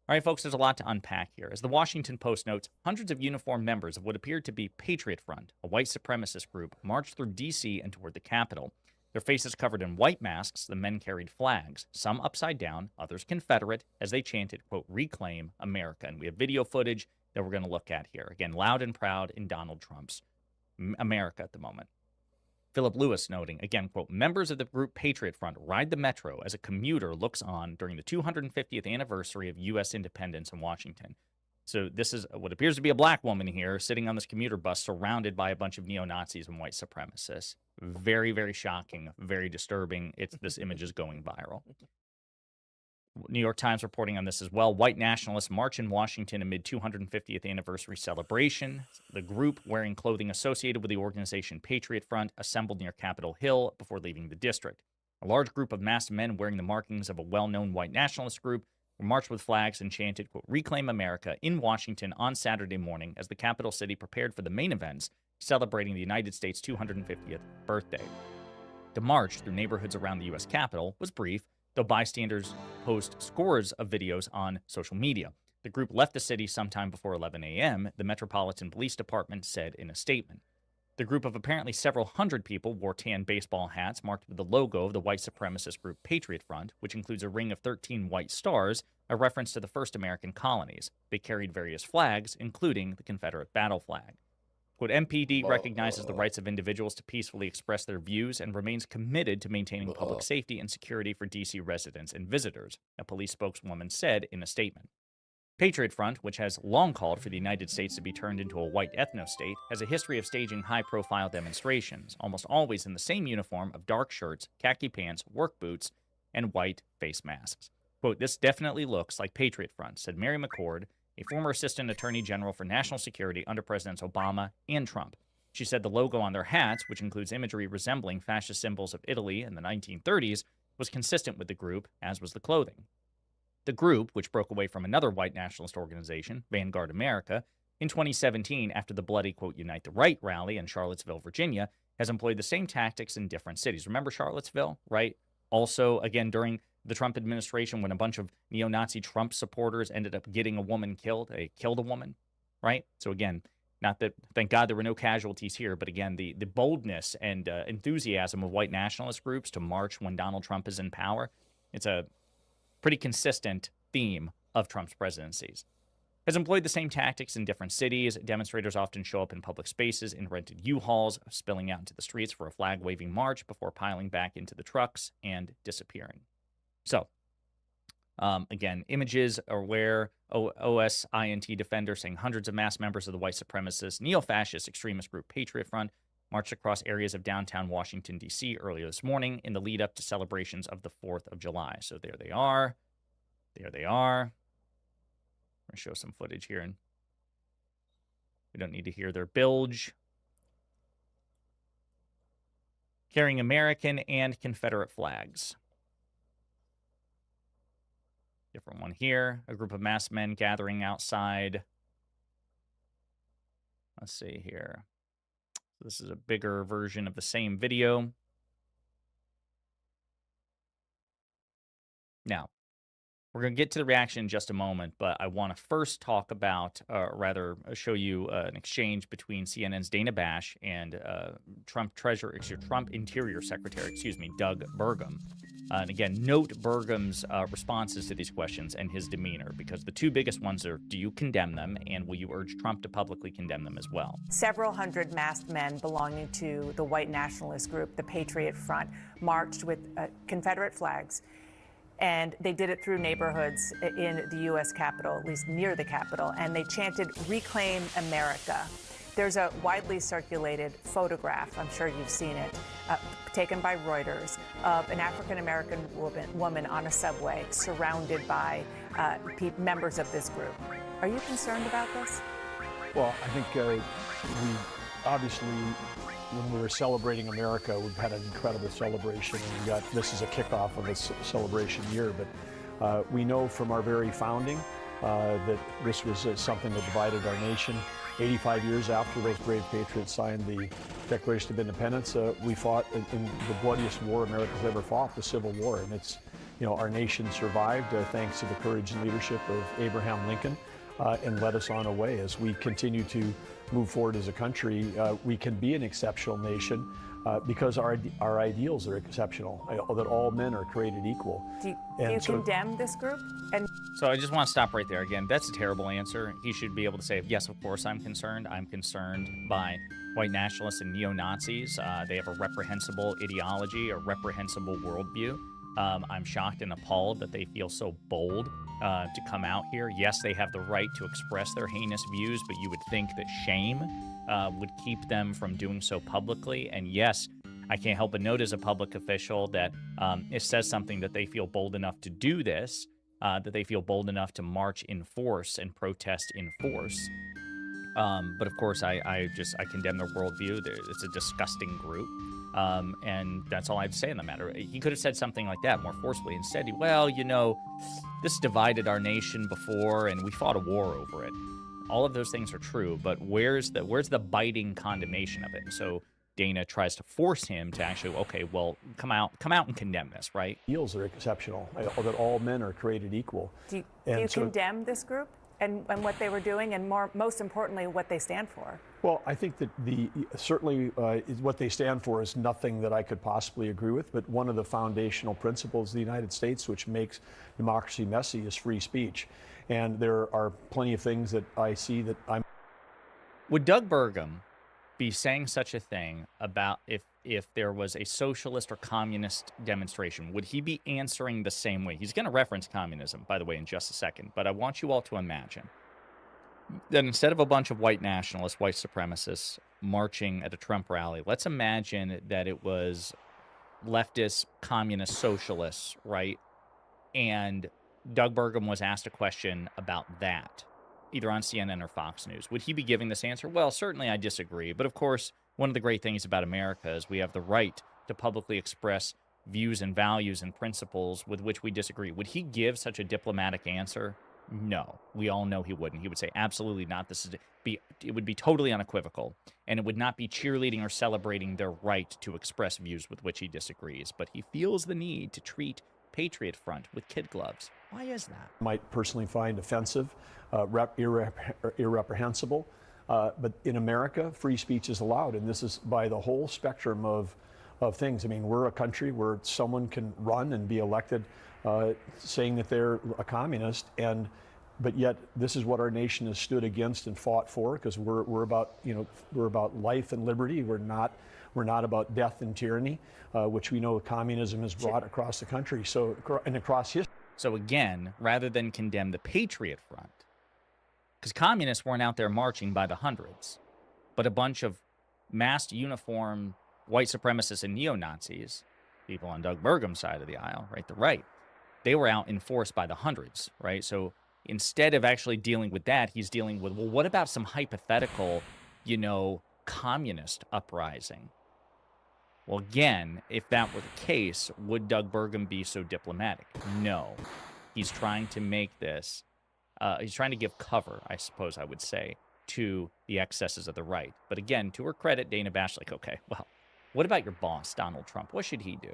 All right, folks, there's a lot to unpack here. As the Washington Post notes, hundreds of uniformed members of what appeared to be Patriot Front, a white supremacist group, marched through D.C. and toward the Capitol. Their faces covered in white masks, the men carried flags, some upside down, others Confederate, as they chanted, quote, "Reclaim America." And we have video footage that we're going to look at here. Again, loud and proud in Donald Trump's America at the moment. Philip Lewis noting, again, quote, "Members of the group Patriot Front ride the metro as a commuter looks on during the 250th anniversary of U.S. independence in Washington." So this is what appears to be a black woman here sitting on this commuter bus surrounded by a bunch of neo-Nazis and white supremacists. Very, very shocking, very disturbing. This image is going viral. New York Times reporting on this as well. White nationalists march in Washington amid 250th anniversary celebration. The group, wearing clothing associated with the organization Patriot Front, assembled near Capitol Hill before leaving the district. A large group of masked men wearing the markings of a well-known white nationalist group marched with flags and chanted, quote, "Reclaim America" in Washington on Saturday morning as the capital city prepared for the main events celebrating the United States' 250th birthday. The march through neighborhoods around the U.S. Capitol was brief, though bystanders post scores of videos on social media. The group left the city sometime before 11 a.m., the Metropolitan Police Department said in a statement. The group of apparently several hundred people wore tan baseball hats marked with the logo of the white supremacist group Patriot Front, which includes a ring of 13 white stars, a reference to the first American colonies. They carried various flags, including the Confederate battle flag. Quote, "MPD recognizes the rights of individuals to peacefully express their views and remains committed to maintaining public safety and security for D.C. residents and visitors," a police spokeswoman said in a statement. Patriot Front, which has long called for the United States to be turned into a white ethno-state, has a history of staging high-profile demonstrations, almost always in the same uniform of dark shirts, khaki pants, work boots, and white face masks. Quote, "This definitely looks like Patriot Front," said Mary McCord, a former Assistant Attorney General for National Security under Presidents Obama and Trump. She said the logo on their hats, which includes imagery resembling fascist symbols of Italy in the 1930s, was consistent with the group, as was the clothing. The group, which broke away from another white nationalist organization, Vanguard America, in 2017 after the bloody, quote, "Unite the Right" rally in Charlottesville, Virginia, has employed the same tactics in different cities. Remember Charlottesville, right? Also, again, during the Trump administration, when a bunch of neo-Nazi Trump supporters ended up getting a woman killed, they killed a woman, right? So again, not that, thank God there were no casualties here, but again, the boldness and enthusiasm of white nationalist groups to march when Donald Trump is in power, it's a pretty consistent theme of Trump's presidencies. Has employed the same tactics in different cities. Demonstrators often show up in public spaces in rented U-Hauls, spilling out into the streets for a flag-waving march before piling back into the trucks and disappearing. So, again, images are where OSINT defenders saying hundreds of mass members of the white supremacist, neo-fascist extremist group Patriot Front marched across areas of downtown Washington, D.C. earlier this morning in the lead-up to celebrations of the 4th of July. So there they are. There they are. I'm going to show some footage here, and we don't need to hear their bilge. Carrying American and Confederate flags. Different one here. A group of masked men gathering outside. Let's see here. This is a bigger version of the same video. Now, We're going to get to the reaction in just a moment, but I want to first talk about, show you an exchange between CNN's Dana Bash and Trump Interior Secretary, Doug Burgum. And again, note Burgum's responses to these questions and his demeanor, because the two biggest ones are, do you condemn them, and will you urge Trump to publicly condemn them as well? Several hundred masked men belonging to the white nationalist group, the Patriot Front, marched with Confederate flags. And they did it through neighborhoods in the U.S. Capitol, at least near the Capitol, and they chanted, "Reclaim America." There's a widely circulated photograph, I'm sure you've seen it, taken by Reuters, of an African-American woman on a subway surrounded by members of this group. Are you concerned about this? Well, I think we obviously, when we were celebrating America, we've had an incredible celebration, and this is a kickoff of a celebration year. But we know from our very founding that this was something that divided our nation. 85 years after those brave patriots signed the Declaration of Independence, we fought in the bloodiest war America's ever fought, the Civil War, and it's, our nation survived thanks to the courage and leadership of Abraham Lincoln, and led us on our way. As we continue to move forward as a country, we can be an exceptional nation because our ideals are exceptional, that all men are created equal. Do you condemn this group? So I just want to stop right there. Again, that's a terrible answer. He should be able to say, yes, of course I'm concerned. I'm concerned by white nationalists and neo-Nazis. They have a reprehensible ideology, a reprehensible worldview. I'm shocked and appalled that they feel so bold to come out here. Yes, they have the right to express their heinous views, but you would think that shame would keep them from doing so publicly. And yes, I can't help but note as a public official that it says something that they feel bold enough to do this, that they feel bold enough to march in force and protest in force. But of course, I condemn their worldview. It's a disgusting group. And that's all I have to say on the matter. He could have said something like that more forcefully. Instead, this divided our nation before, and we fought a war over it. All of those things are true, but where's the biting condemnation of it? And so Dana tries to force him to actually, okay, well, come out and condemn this, right? Ideals are exceptional, that all men are created equal. Do you condemn this group and what they were doing, and most importantly, what they stand for? Well, I think that certainly what they stand for is nothing that I could possibly agree with, but one of the foundational principles of the United States, which makes democracy messy, is free speech. And there are plenty of things that I see that I'm... Would Doug Burgum be saying such a thing about if there was a socialist or communist demonstration? Would he be answering the same way? He's going to reference communism, by the way, in just a second. But I want you all to imagine that instead of a bunch of white nationalists, white supremacists marching at a Trump rally, let's imagine that it was leftist, communist, socialists, right? And Doug Burgum was asked a question about that, either on CNN or Fox News. Would he be giving this answer? Well, certainly I disagree. But of course, one of the great things about America is we have the right to publicly express views and values and principles with which we disagree. Would he give such a diplomatic answer? No. We all know he wouldn't. He would say, absolutely not. It would be totally unequivocal. And it would not be cheerleading or celebrating their right to express views with which he disagrees. But he feels the need to treat Patriot Front with kid gloves. Why is that? Might personally find offensive, irreprehensible. But in America, free speech is allowed, and this is by the whole spectrum of things. I mean, we're a country where someone can run and be elected saying that they're a communist, but yet this is what our nation has stood against and fought for, because we're about life and liberty. We're not about death and tyranny, which we know communism has brought across the country. And across history. So again, rather than condemn the Patriot Front, because communists weren't out there marching by the hundreds, but a bunch of masked, uniformed white supremacists and neo-Nazis, people on Doug Burgum's side of the aisle, right, the right, they were out in force by the hundreds, right? So instead of actually dealing with that, he's dealing with, well, what about some hypothetical, communist uprising? Well, again, if that were the case, would Doug Burgum be so diplomatic? No. He's trying to make this, he's trying to give cover, I suppose I would say, to the excesses of the right. But again, to her credit, Dana Bash, okay, well, What about your boss, Donald Trump? What should he do?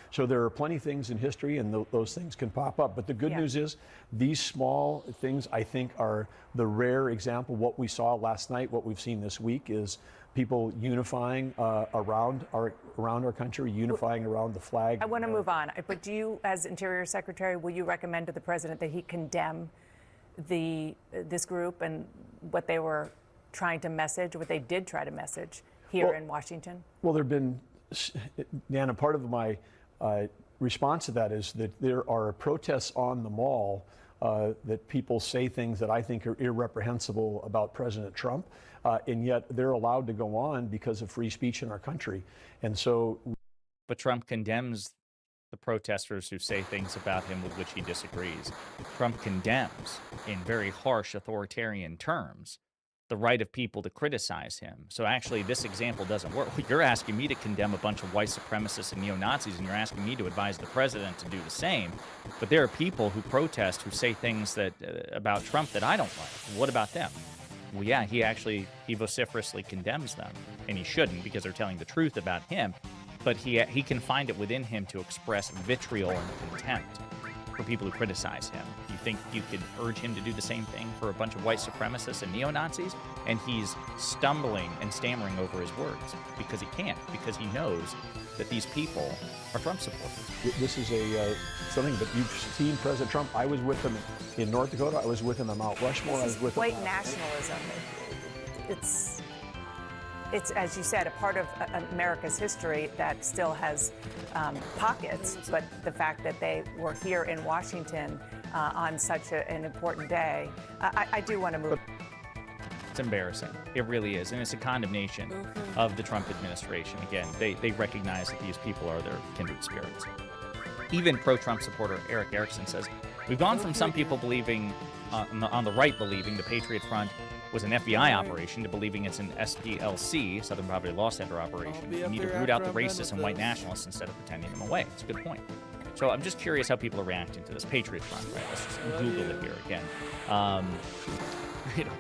So there are plenty of things in history, and those things can pop up. But the good news is these small things, I think, are the rare example. What we saw last night, what we've seen this week, is people unifying around our country, unifying around the flag. I want to move on. But do you, as Interior Secretary, will you recommend to the president that he condemn this group and what they were trying to message, what they did try to message here in Washington? Well, there have been, Nana, part of my response to that is that there are protests on the mall that people say things that I think are irreprehensible about President Trump, and yet they're allowed to go on because of free speech in our country. And so. But Trump condemns the protesters who say things about him with which he disagrees. Trump condemns, in very harsh authoritarian terms, the right of people to criticize him. So actually, this example doesn't work. You're asking me to condemn a bunch of white supremacists and neo-Nazis, and you're asking me to advise the president to do the same. But there are people who protest, who say things that about Trump that I don't like. What about them? Well, yeah, he vociferously condemns them, and he shouldn't, because they're telling the truth about him. But he can find it within him to express vitriol and contempt for people who criticize him. You think you could urge him to do the same thing for a bunch of white supremacists and neo-Nazis? And he's stumbling and stammering over his words because he can't, because he knows that these people are Trump supporters. This is something that you've seen President Trump. I was with him in North Dakota. I was with him on Mount Rushmore. I was with white him. Nationalism. It's, as you said, a part of America's history that still has pockets, but the fact that they were here in Washington on such an important day, I do want to move. It's embarrassing. It really is. And it's a condemnation of the Trump administration. Again, they recognize that these people are their kindred spirits. Even pro-Trump supporter Eric Erickson says, we've gone from some people believing, on the right believing the Patriot Front was an FBI operation to believing it's an SPLC, Southern Poverty Law Center operation. We need to root out the racists and white nationalists instead of pretending them away. It's a good point. So I'm just curious how people are reacting to this Patriot Front, right? Let's just Google it here again.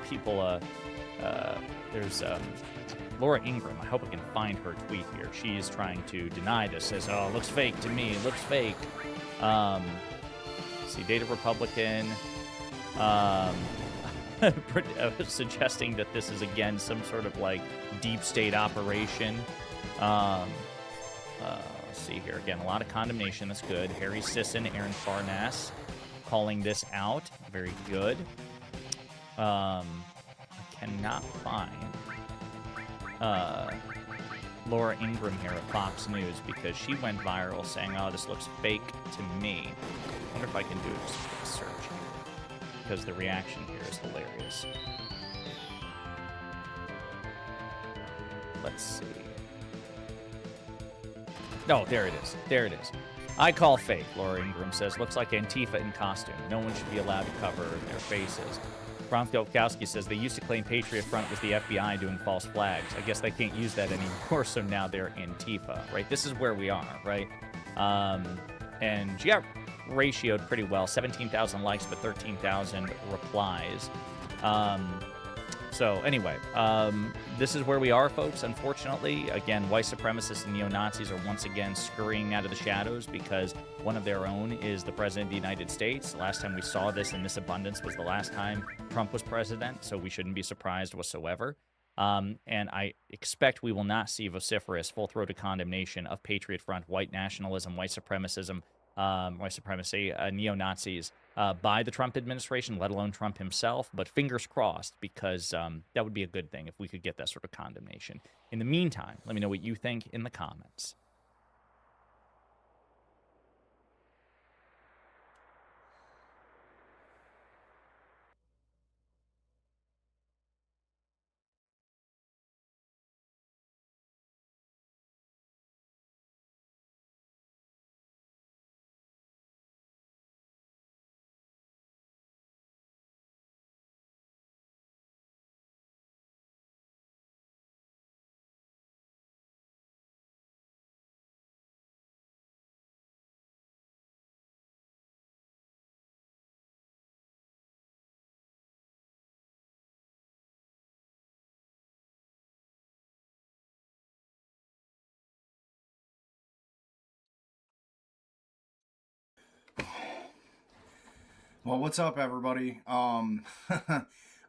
People, there's Laura Ingraham. I hope I can find her tweet here. She's trying to deny this, says, oh, it looks fake to me, it looks fake. See, Data Republican, suggesting that this is, again, some sort of, like, deep state operation. Let's see here. Again, a lot of condemnation. That's good. Harry Sisson, Aaron Farnas calling this out. Very good. I cannot find Laura Ingraham here at Fox News because she went viral saying, oh, this looks fake to me. I wonder if I can do just a search here, because the reaction here is hilarious. Let's see. Oh, there it is. There it is. I call fake, Laura Ingraham says. Looks like Antifa in costume. No one should be allowed to cover their faces. Bronf Golkowski says they used to claim Patriot Front was the FBI doing false flags. I guess they can't use that anymore, so now they're Antifa, right? This is where we are, right? And she got ratioed pretty well. 17,000 likes, but 13,000 replies. So anyway, this is where we are, folks, unfortunately. Again, white supremacists and neo-Nazis are once again scurrying out of the shadows because one of their own is the President of the United States. Last time we saw this in this abundance was the last time Trump was president, so we shouldn't be surprised whatsoever. And I expect we will not see vociferous, full-throated condemnation of Patriot Front, white nationalism, white supremacism, white supremacy, neo-Nazis by the Trump administration, let alone Trump himself. But fingers crossed, because that would be a good thing if we could get that sort of condemnation. In the meantime, let me know what you think in the comments. Well, what's up, everybody? I'm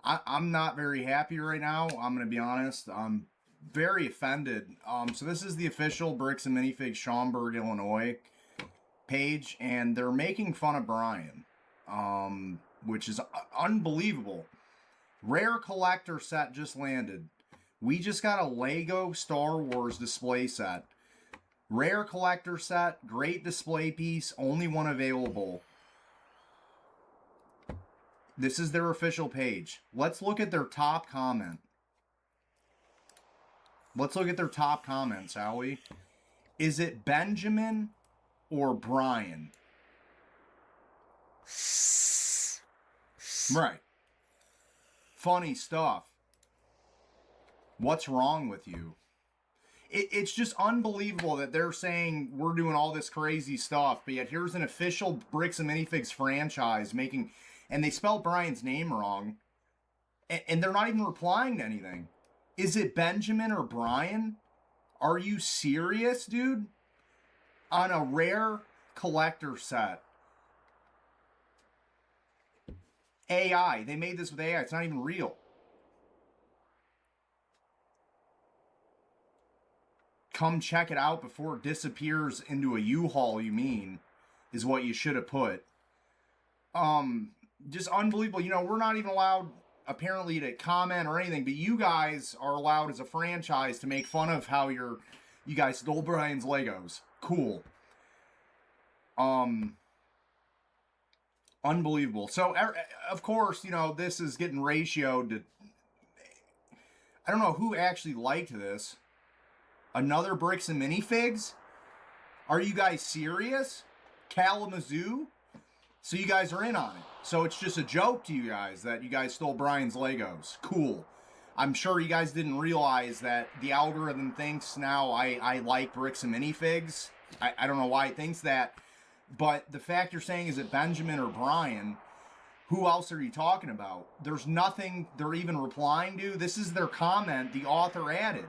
not very happy right now. I'm going to be honest. I'm very offended. So this is the official Bricks and Minifigs Schaumburg, Illinois page, and they're making fun of Brian, which is unbelievable. Rare collector set just landed. We just got a Lego Star Wars display set. Rare collector set, great display piece, only one available. This is their official page. Let's look at their top comment. Let's look at their top comment, shall we? Is it Benjamin or Brian? Right. Funny stuff. What's wrong with you? It's just unbelievable that they're saying we're doing all this crazy stuff, but yet here's an official Bricks and Minifigs franchise making, and they spelled Brian's name wrong, and they're not even replying to anything. Is it Benjamin or Brian? Are you serious, dude? On a rare collector set. AI. They made this with AI. It's not even real. Come check it out before it disappears into a U-Haul, you mean, is what you should have put. Just unbelievable. You know, we're not even allowed, apparently, to comment or anything, but you guys are allowed as a franchise to make fun of how you guys stole Brian's Legos. Cool. Unbelievable. So, of course, you know, this is getting ratioed to... I don't know who actually liked this. Another Bricks and Minifigs? Are you guys serious? Kalamazoo? So you guys are in on it. So it's just a joke to you guys that you guys stole Brian's Legos. Cool. I'm sure you guys didn't realize that the algorithm thinks now I like Bricks and Minifigs. I don't know why it thinks that. But the fact you're saying is it Benjamin or Brian, who else are you talking about? There's nothing they're even replying to. This is their comment the author added.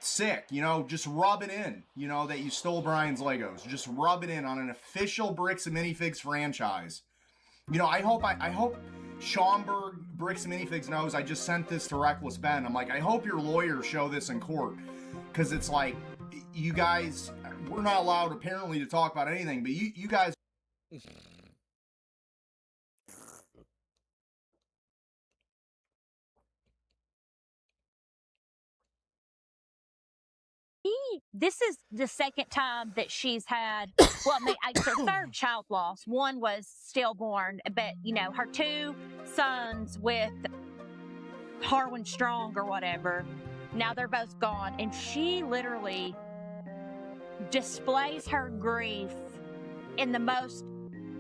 Sick, you know, just rub it in, you know, that you stole Brian's Legos. Just rub it in on an official Bricks and Minifigs franchise. You know, I hope Schaumburg Bricks and Minifigs knows I just sent this to Reckless Ben. I'm like, I hope your lawyers show this in court. Because it's like, you guys, we're not allowed apparently to talk about anything, but you guys... This is the second time that she's had, well, it's her third child loss. One was stillborn, but, you know, her two sons with Harwin Strong or whatever, now they're both gone. And she literally displays her grief in the most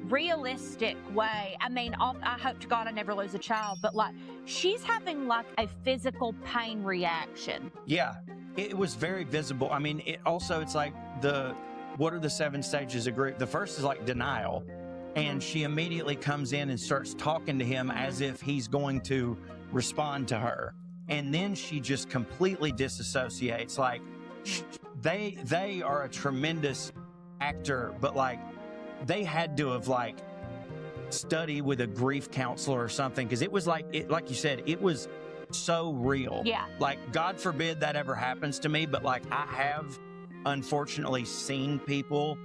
realistic way. I mean, I hope to God I never lose a child, but, like, she's having, like, a physical pain reaction. Yeah. It was very visible. I mean, it's like what are the 7 stages of grief? The first is like denial. And she immediately comes in and starts talking to him as if he's going to respond to her. And then she just completely disassociates. Like, they are a tremendous actor, but like, they had to have like studied with a grief counselor or something. Cause it was like you said, it was so real. Yeah. Like, God forbid that ever happens to me, but like, I have unfortunately seen people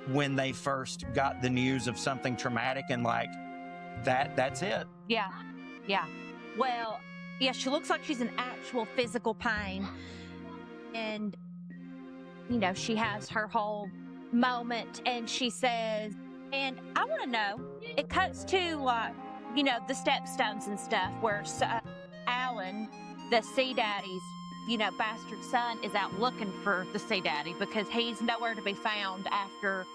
when they first got the news of something traumatic and like that's it. Yeah. Yeah. Well, yeah, she looks like she's in actual physical pain. And, you know, she has her whole moment and she says, and I want to know, it cuts to like, you know, the stepstones and stuff where Alan, the Sea Daddy's, you know, bastard son, is out looking for the Sea Daddy because he's nowhere to be found after,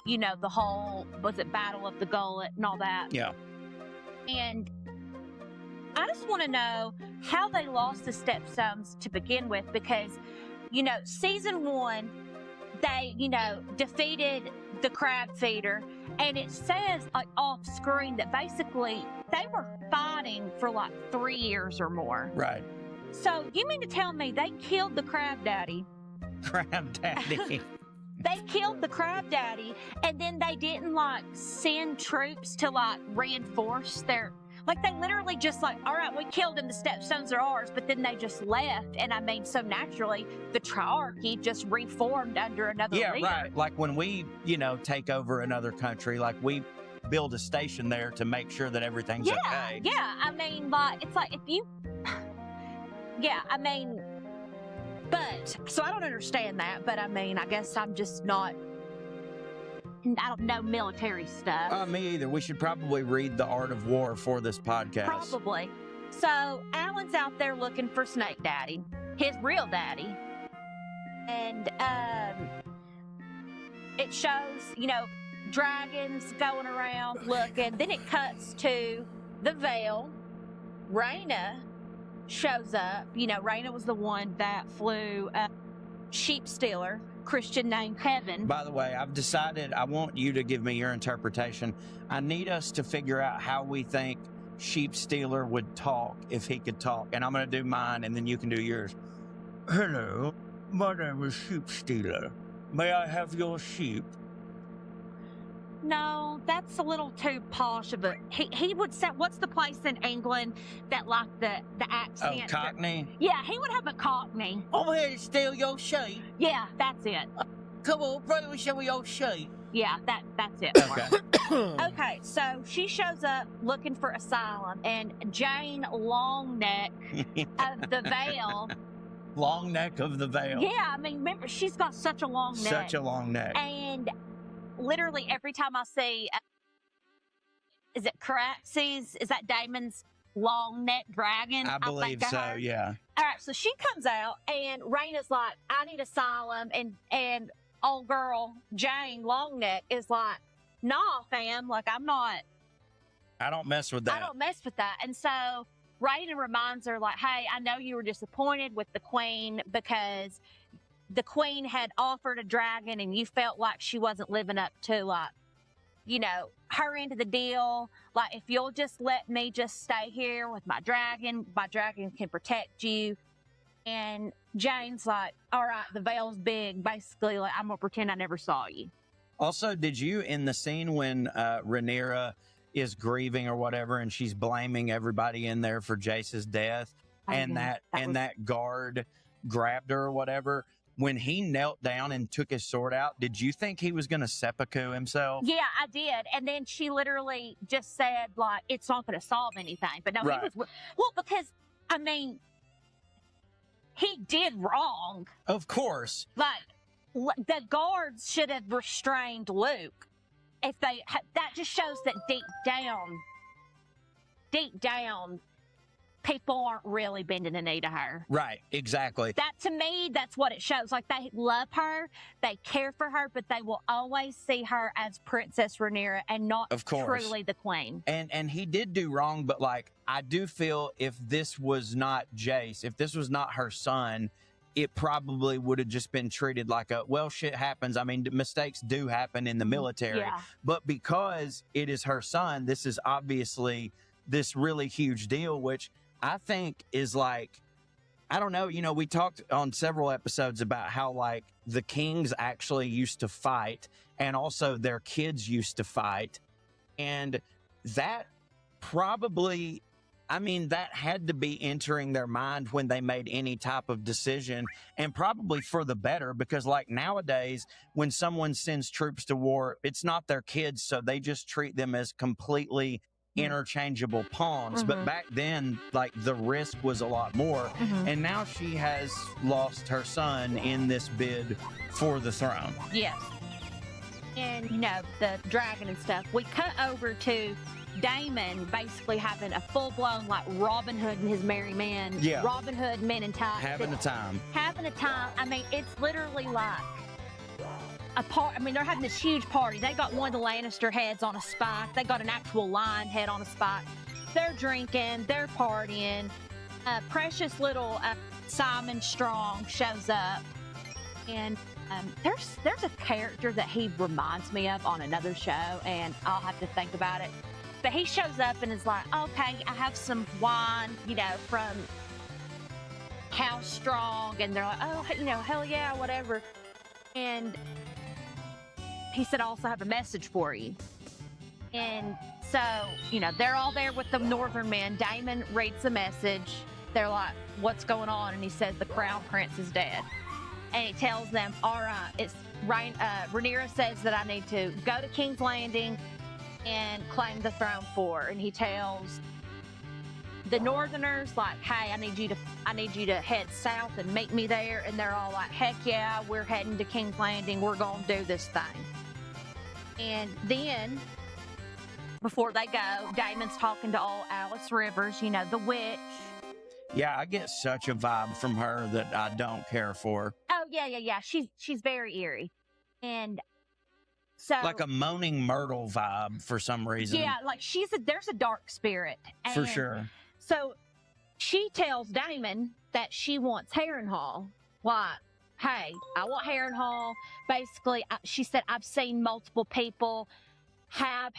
you know, the whole, was it Battle of the Gullet and all that? Yeah. And I just want to know how they lost the stepstones to begin with because, you know, season 1, they, you know, defeated the crab feeder, and it says like off screen that basically they were fighting for like 3 years or more. Right. So you mean to tell me they killed the crab daddy? Crab daddy. they killed the crab daddy, and then they didn't like send troops to like reinforce their. Like, they literally just like, all right, we killed him, the stepstones are ours, but then they just left. And I mean, so naturally, the triarchy just reformed under another leader. Yeah, right. Like when we, take over another country, like we build a station there to make sure that everything's okay. Yeah, I mean, like, it's like if you, yeah, I mean, but, so I don't understand that, but I mean, I guess I'm just not, I don't know military stuff. Me either. We should probably read The Art of War for this podcast. Probably. So Alan's out there looking for Snake Daddy, his real daddy. And it shows, dragons going around looking. Then it cuts to the Veil. Raina shows up. Raina was the one that flew sheep stealer. Christian named Kevin. By the way, I've decided I want you to give me your interpretation. I need us to figure out how we think Sheep Stealer would talk if he could talk. And I'm going to do mine, and then you can do yours. Hello, my name is Sheep Stealer. May I have your sheep? No, that's a little too posh of a... He would say, what's the place in England that like the accent? Oh, Cockney? Yeah, he would have a Cockney. I'm here to steal your sheep. Yeah, that's it. Come on, bring me some of your sheep. Yeah, that's it. Okay. Okay, so she shows up looking for asylum, and Jane Longneck of the Veil... Long neck of the Veil. Yeah, I mean, remember, she's got such a long neck. Such a long neck. And literally every time I see, is it Caraxes? Is that Damon's long neck dragon? I believe so, yeah. All right, so she comes out, and Raina's like, I need asylum, and old girl Jane Longneck is like, nah, fam, like, I'm not. I don't mess with that. I don't mess with that. And so Raina reminds her, like, hey, I know you were disappointed with the queen because the queen had offered a dragon and you felt like she wasn't living up to, like, her end of the deal. Like, if you'll just let me just stay here with my dragon can protect you. And Jane's like, all right, the Veil's big. Basically, like, I'm going to pretend I never saw you. Also, did you, in the scene when Rhaenyra is grieving or whatever, and she's blaming everybody in there for Jace's death, that guard grabbed her or whatever, when he knelt down and took his sword out, did you think he was going to seppuku himself? Yeah, I did. And then she literally just said, like, it's not going to solve anything. But no, right. He was, well, because, I mean, he did wrong. Of course. Like, the guards should have restrained Luke. If they, that just shows that deep down, people aren't really bending the knee to her. Right, exactly. That, to me, that's what it shows. Like, they love her, they care for her, but they will always see her as Princess Rhaenyra and not truly the queen. And he did do wrong, but, like, I do feel if this was not Jace, if this was not her son, it probably would have just been treated like well, shit happens. I mean, mistakes do happen in the military. Yeah. But because it is her son, this is obviously this really huge deal, which I think is like, I don't know, we talked on several episodes about how, like, the kings actually used to fight and also their kids used to fight. And that probably, I mean, that had to be entering their mind when they made any type of decision, and probably for the better, because, like, nowadays when someone sends troops to war, it's not their kids, so they just treat them as completely interchangeable pawns. But back then, like, the risk was a lot more. And now she has lost her son in this bid for the throne. Yes. And, the dragon and stuff. We cut over to Daemon basically having a full-blown, like, Robin Hood and his merry men. Yeah. Robin Hood men in tights. Having a time. Having a time. I mean, it's literally like a part. I mean, they're having this huge party. They got one of the Lannister heads on a spike. They got an actual lion head on a spike. They're drinking. They're partying. Precious little Simon Strong shows up. And there's a character that he reminds me of on another show, and I'll have to think about it. But he shows up and is like, okay, I have some wine, from House Strong. And they're like, oh, hell yeah, whatever. And he said, I also have a message for you. And so, you know, they're all there with the northern men. Damon reads the message. They're like, what's going on? And he says, the crown prince is dead. And he tells them, all right, it's Rhaenyra says that I need to go to King's Landing and claim the throne for her. And he tells the northerners, like, hey, I need you to head south and meet me there. And they're all like, heck yeah, we're heading to King's Landing. We're going to do this thing. And then, before they go, Damon's talking to old Alice Rivers, you know, the witch. Yeah, I get such a vibe from her that I don't care for. Oh, yeah. She's very eerie. And so, like a moaning Myrtle vibe for some reason. Yeah, like there's a dark spirit. For sure. So she tells Damon that she wants Harrenhal. Like, hey, I want Harrenhal. Basically, she said, I've seen multiple people have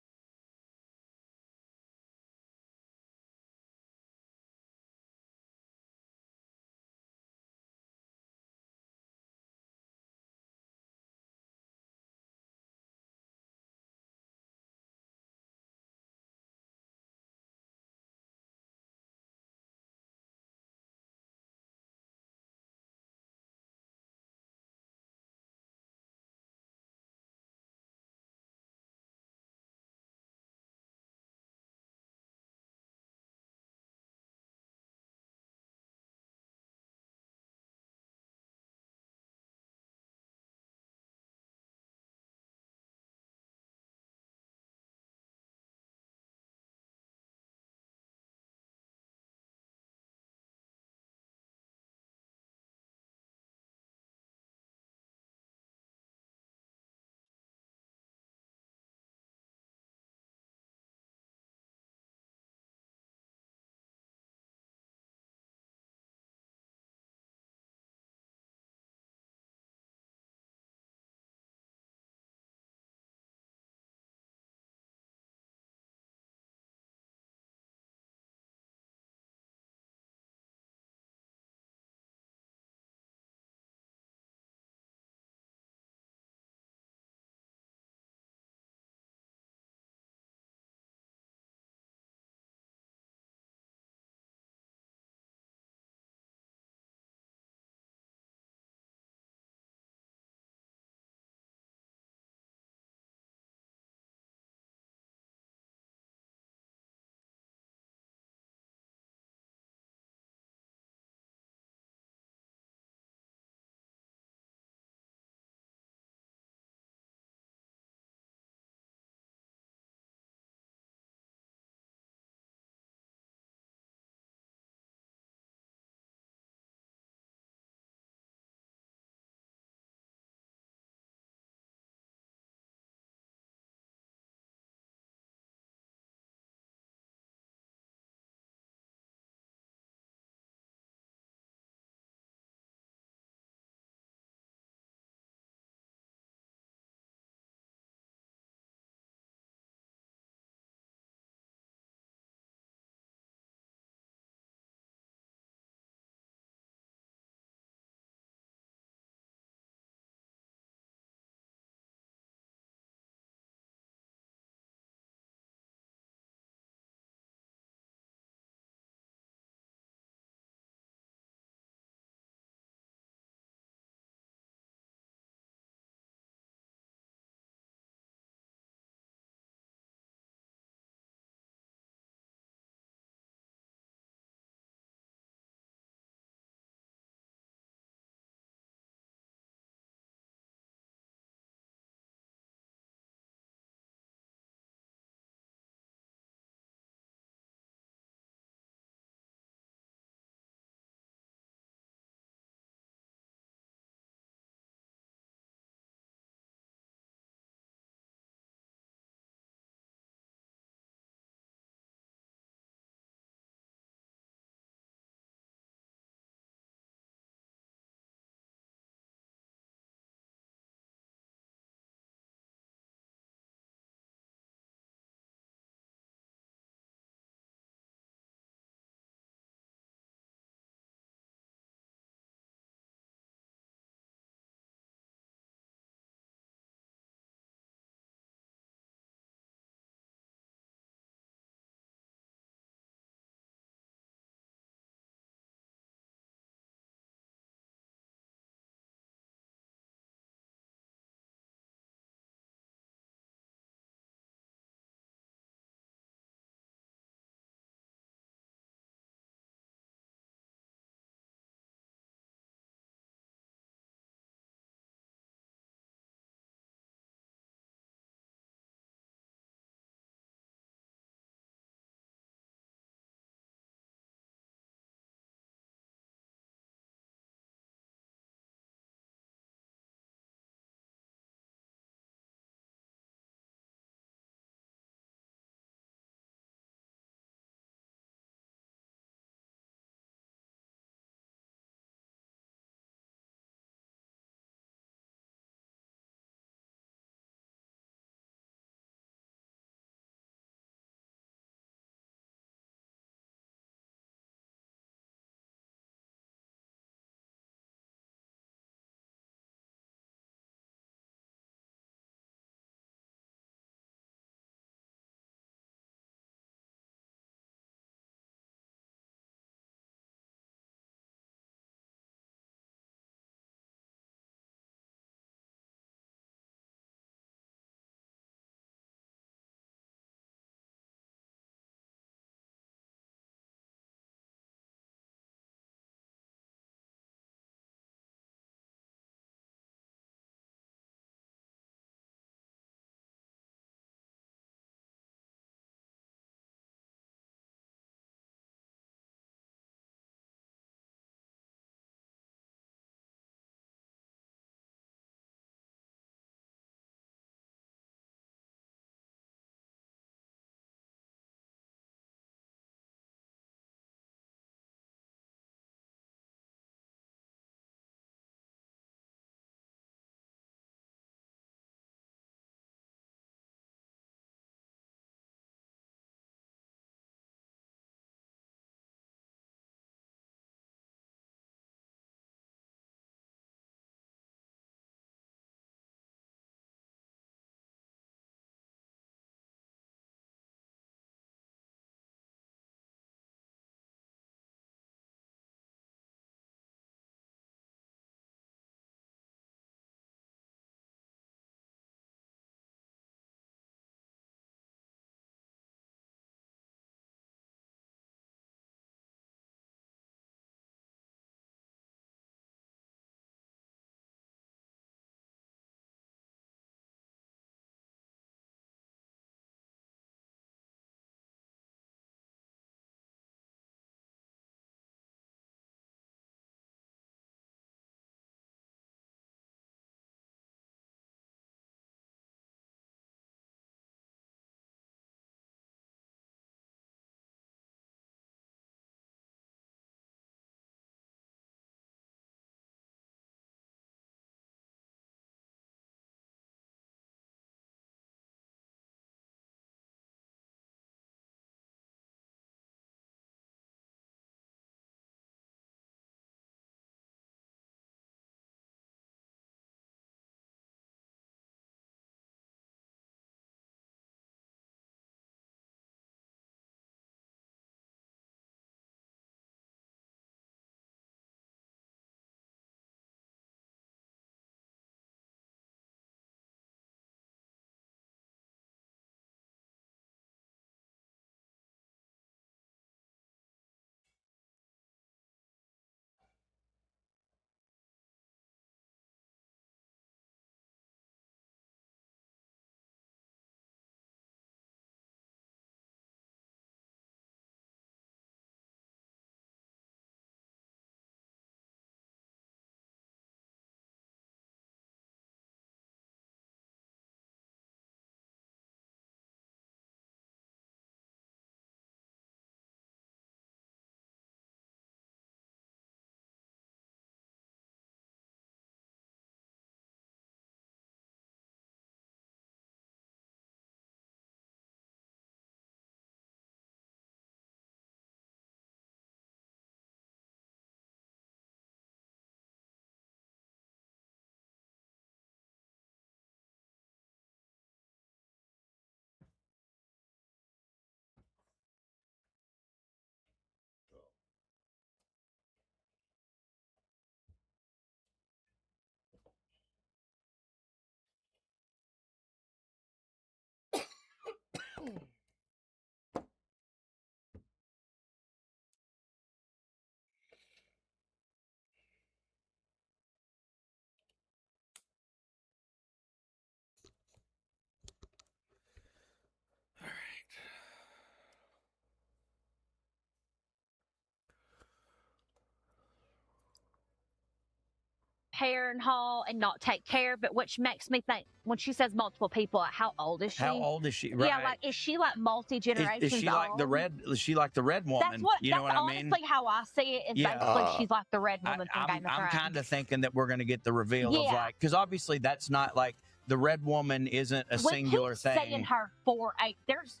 hair and haul and not take care of it, which makes me think when she says multiple people, how old is she? How old is she? Right. Yeah, like is she like multi-generations Is she like old? the red? Is she like the red woman? That's what. You know what I mean? Honestly, how I see it is basically she's like the red woman from Game of Thrones. I'm kind of thinking that we're going to get the reveal of Yeah. like, because obviously that's not like the red woman isn't a singular keep thing. saying her 4'8". There's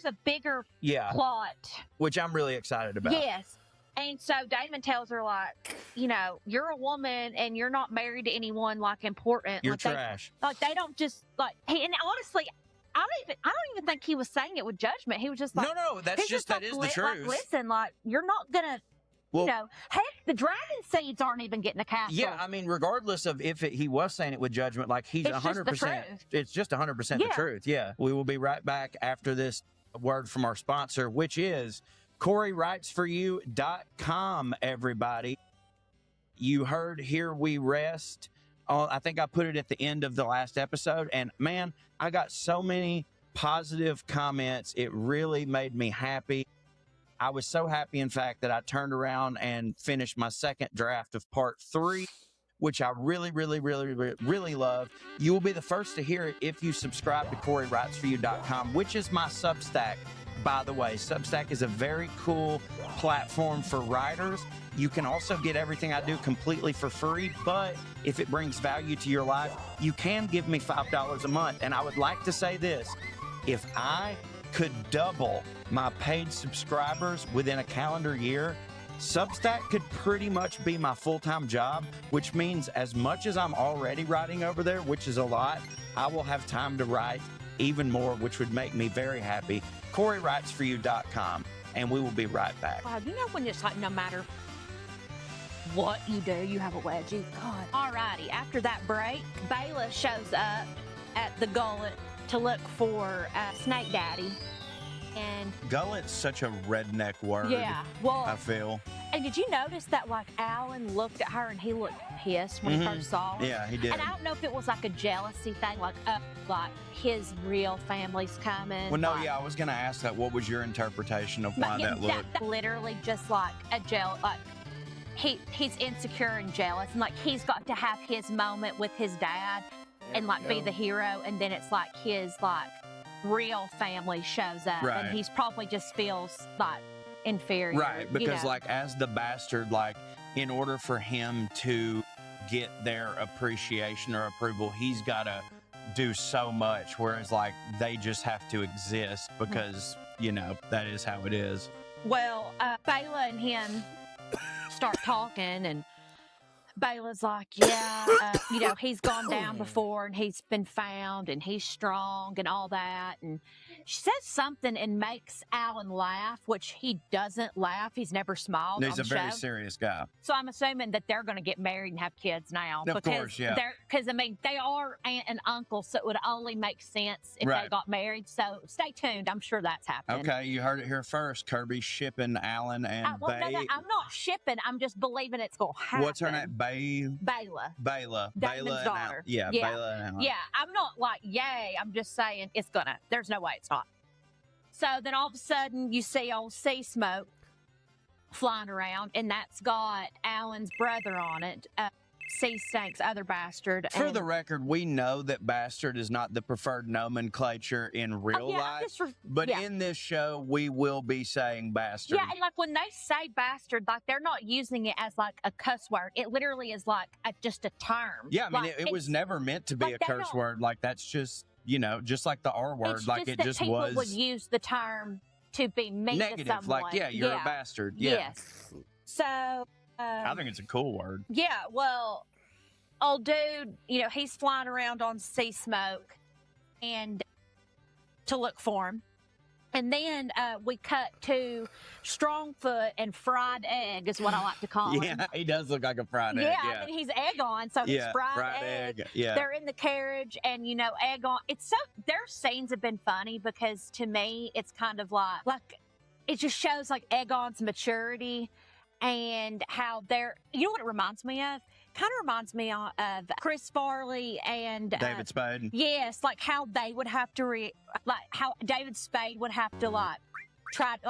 a bigger plot. Which I'm really excited about. Yes. And so Damon tells her, like, you know, you're a woman and you're not married to anyone like important. You're like trash. They don't just like. And honestly, I don't even think he was saying it with judgment. He was just like, no, that's he's just like, that is the like, truth. listen, like you're not gonna. Well, you know, heck, the dragon seeds aren't even getting a castle. Yeah, I mean, regardless of if he was saying it with judgment, like he's 100%. It's just 100% the truth. Yeah. We will be right back after this word from our sponsor, which is CoreyWritesForYou.com, everybody. You heard Here We Rest. I think I put it at the end of the last episode. And man, I got so many positive comments. It really made me happy. I was so happy, in fact, that I turned around and finished my second draft of part 3, which I really, really, really, really love. You will be the first to hear it if you subscribe to CoreyWritesForYou.com, which is my Substack, by the way. Substack is a very cool platform for writers. You can also get everything I do completely for free, but if it brings value to your life, you can give me $5 a month. And I would like to say this, if I could double my paid subscribers within a calendar year, Substack could pretty much be my full-time job, which means as much as I'm already writing over there, which is a lot, I will have time to write even more, which would make me very happy. CoreyWritesForYou.com, and we will be right back. Wow, you know when it's like no matter what you do, you have a wedgie. God. Alrighty, after that break, Bayla shows up at the gullet to look for Snake Daddy. And Gullet's such a redneck word. Yeah, well, I feel. And did you notice that like Alan looked at her and he looked pissed when he first saw her? Yeah, he did. And I don't know if it was like a jealousy thing, like his real family's coming. Well, no, I was going to ask that. What was your interpretation of why that looked? That literally just like a he's insecure and jealous, and like he's got to have his moment with his dad and like be the hero, and then it's like his like real family shows up, and he's probably just feels like inferior. Right, because like as the bastard, like in order for him to get their appreciation or approval, he's got to do so much, whereas like they just have to exist because, you know, that is how it is. Well, Bayla and him start talking, and Bayla's like, you know, he's gone down before and he's been found and he's strong and all that. And she says something and makes Alan laugh, which he doesn't laugh. He's never smiled. He's a very serious guy. So I'm assuming that they're going to get married and have kids now. Of course, yeah. Because, I mean, they are aunt and uncle, so it would only make sense if they got married. So stay tuned. I'm sure that's happening. Okay, you heard it here first. Kirby's shipping Alan and Bay. No, I'm not shipping. I'm just believing it's going to happen. What's her name? Bayla. Bayla's daughter. Yeah, Bayla and Alan. Yeah, I'm not like, yay. I'm just saying it's going to. There's no way it's not. So then all of a sudden you see old sea smoke flying around, and that's got Alan's brother on it. Sea Snake's other bastard. For the record, we know that bastard is not the preferred nomenclature in real life, but in this show, we will be saying bastard. Yeah, and like when they say bastard, like they're not using it as like a cuss word. It literally is like just a term. Yeah, I mean, it was never meant to be a curse word. Like that's just, you know, just like the R word, like it just people was. would use the term to be mean negative, to someone. like, yeah, you're a bastard. Yeah. Yes. So. I think it's a cool word. Yeah, well, old dude, you know, he's flying around on sea smoke and to look for him. And then we cut to Strongfoot and Fried Egg is what I like to call him. Yeah, he does look like a fried egg. Yeah, I mean, he's egg on, so he's fried egg. Yeah. They're in the carriage, and, you know, egg on. It's so, their scenes have been funny because to me, it's kind of like it just shows like egg on's maturity and how they're, you know what it reminds me of? Kind of reminds me of Chris Farley and David Spade. Yes, like how they would have to like how David Spade would have to like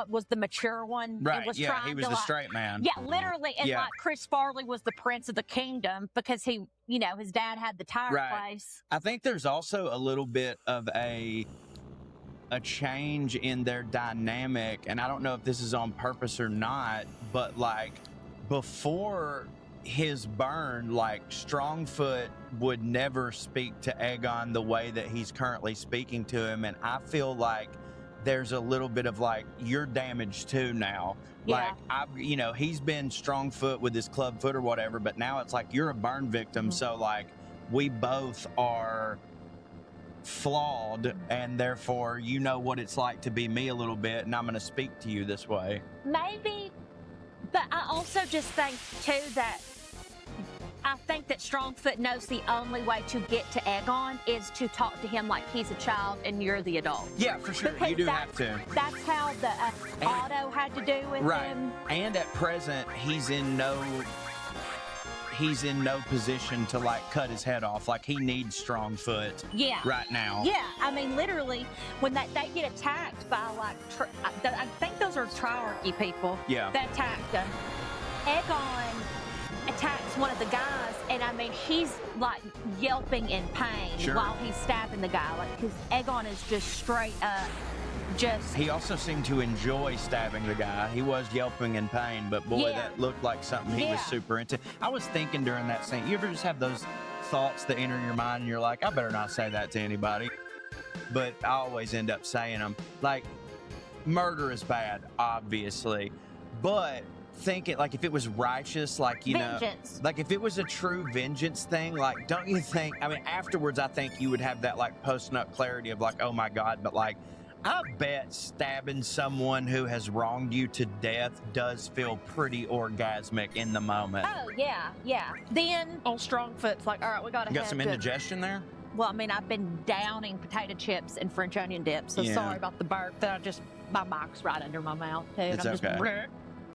was the mature one. Right, And was yeah, trying he was to, the straight man. Yeah, literally. And Yeah. like Chris Farley was the prince of the kingdom because he, you know, his dad had the tire place. I think there's also a little bit of a change in their dynamic, and I don't know if this is on purpose or not, but like before his burn, like Strongfoot would never speak to Aegon the way that he's currently speaking to him, and I feel like there's a little bit of like, you're damaged too now. Yeah. Like, you know, he's been Strongfoot with his club foot or whatever, but now it's like you're a burn victim, so like we both are flawed, and therefore you know what it's like to be me a little bit, and I'm going to speak to you this way. Maybe, but I also just think too that I think that Strongfoot knows the only way to get to Aegon is to talk to him like he's a child and you're the adult. Yeah, for sure. Because You do have to. That's how the Otto had to do with him. And at present, he's in no position to like cut his head off. Like he needs Strongfoot. Yeah. Right now. Yeah, I mean, literally, when they get attacked by like, I think those are Triarchy people. Yeah. That attacked them. Aegon attacks one of the guys, and I mean, he's like yelping in pain while he's stabbing the guy. Like, because Aegon is just straight up. He also seemed to enjoy stabbing the guy. He was yelping in pain, but boy, that looked like something he was super into. I was thinking during that scene, you ever just have those thoughts that enter your mind and you're like, I better not say that to anybody. But I always end up saying them. Like, murder is bad, obviously. But thinking, like, if it was righteous, like, you know, like if it was a true vengeance thing, like, don't you think, I mean, afterwards, I think you would have that, like, post-nut clarity of, like, oh my God, but, like, I bet stabbing someone who has wronged you to death does feel pretty orgasmic in the moment. Oh, yeah, yeah. Then old Strongfoot's like, all right, we got to You got some indigestion there? Well, I mean, I've been downing potato chips and French onion dip, so sorry about the burp. That my mic's right under my mouth, too. It's and I'm okay. just